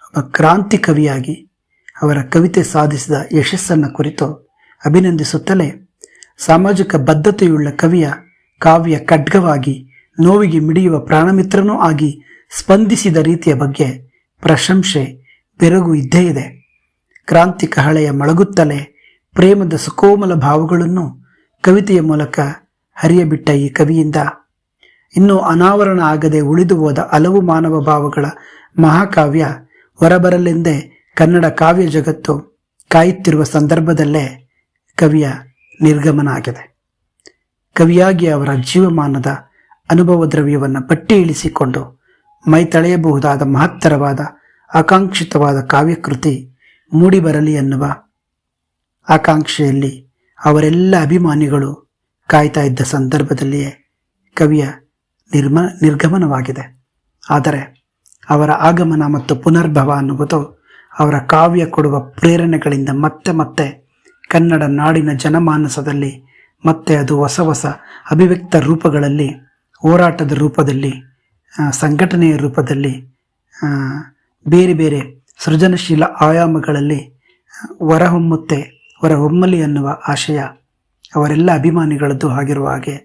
ಒಬ್ಬ ಕ್ರಾಂತಿ ಕವಿಯಾಗಿ ಅವರ ಕವಿತೆ ಸಾಧಿಸಿದ ಯಶಸ್ಸನ್ನು ಕುರಿತು ಅಭಿನಂದಿಸುತ್ತಲೇ ಸಾಮಾಜಿಕ ಬದ್ಧತೆಯುಳ್ಳ ಕವಿಯ ಕಾವ್ಯ ಖಡ್ಗವಾಗಿ ನೋವಿಗೆ ಮಿಡಿಯುವ ಪ್ರಾಣಮಿತ್ರನೂ ಆಗಿ ಸ್ಪಂದಿಸಿದ ರೀತಿಯ ಬಗ್ಗೆ ಪ್ರಶಂಸೆ, ಬೆರಗು ಇದ್ದೇ ಇದೆ. ಕ್ರಾಂತಿ ಕಹಳೆಯ ಮೊಳಗುತ್ತಲೇ ಪ್ರೇಮದ ಸುಕೋಮಲ ಭಾವಗಳನ್ನು ಕವಿತೆಯ ಮೂಲಕ ಹರಿಯಬಿಟ್ಟ ಈ ಕವಿಯಿಂದ ಇನ್ನೂ ಅನಾವರಣ ಆಗದೆ ಉಳಿದು ಹೋದ ಹಲವು ಮಾನವ ಭಾವಗಳ ಮಹಾಕಾವ್ಯ ಹೊರಬರಲೆಂದೇ ಕನ್ನಡ ಕಾವ್ಯ ಜಗತ್ತು ಕಾಯುತ್ತಿರುವ ಸಂದರ್ಭದಲ್ಲೇ ಕವಿಯ ನಿರ್ಗಮನ ಆಗಿದೆ. ಕವಿಯಾಗಿ ಅವರ ಜೀವಮಾನದ ಅನುಭವ ದ್ರವ್ಯವನ್ನು ಪಟ್ಟಿ ಇಳಿಸಿಕೊಂಡು ಮೈ ತಳೆಯಬಹುದಾದ ಮಹತ್ತರವಾದ ಆಕಾಂಕ್ಷಿತವಾದ ಕಾವ್ಯಕೃತಿ ಮೂಡಿಬರಲಿ ಎನ್ನುವ ಆಕಾಂಕ್ಷೆಯಲ್ಲಿ ಅವರೆಲ್ಲ ಅಭಿಮಾನಿಗಳು ಕಾಯ್ತಾ ಇದ್ದ ಸಂದರ್ಭದಲ್ಲಿಯೇ ಕವಿಯ ನಿರ್ಗಮನವಾಗಿದೆ. ಆದರೆ ಅವರ ಆಗಮನ ಮತ್ತು ಪುನರ್ಭವ ಅನ್ನುವುದು ಅವರ ಕಾವ್ಯ ಕೊಡುವ ಪ್ರೇರಣೆಗಳಿಂದ ಮತ್ತೆ ಮತ್ತೆ ಕನ್ನಡ ನಾಡಿನ ಜನಮಾನಸದಲ್ಲಿ ಮತ್ತೆ ಅದು ಹೊಸ ಹೊಸ ಅಭಿವ್ಯಕ್ತ ರೂಪಗಳಲ್ಲಿ, ಹೋರಾಟದ ರೂಪದಲ್ಲಿ, ಸಂಘಟನೆಯ ರೂಪದಲ್ಲಿ, ಬೇರೆ ಬೇರೆ ಸೃಜನಶೀಲ ಆಯಾಮಗಳಲ್ಲಿ ಹೊರಹೊಮ್ಮಲಿ ಅನ್ನುವ ಆಶಯ ಅವರೆಲ್ಲ ಅಭಿಮಾನಿಗಳದ್ದು ಆಗಿರುವ ಹಾಗೆ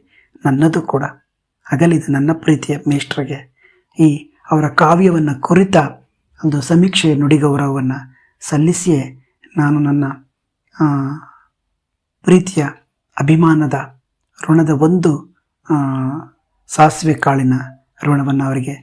ನನ್ನದು ಕೂಡ. ಅಗಲಿದ ನನ್ನ ಪ್ರೀತಿಯ ಮೇಷ್ಟ್ರಿಗೆ ಈ ಅವರ ಕಾವ್ಯವನ್ನು ಕುರಿತ ಒಂದು ಸಮೀಕ್ಷೆಯ ನುಡಿಗೌರವವನ್ನು ಸಲ್ಲಿಸಿಯೇ ನಾನು ನನ್ನ ಪ್ರೀತಿಯ ಅಭಿಮಾನದ ಋಣದ ಒಂದು ಸಾಸಿವೆ ಕಾಳಿನ ಋಣವನ್ನು ಅವರಿಗೆ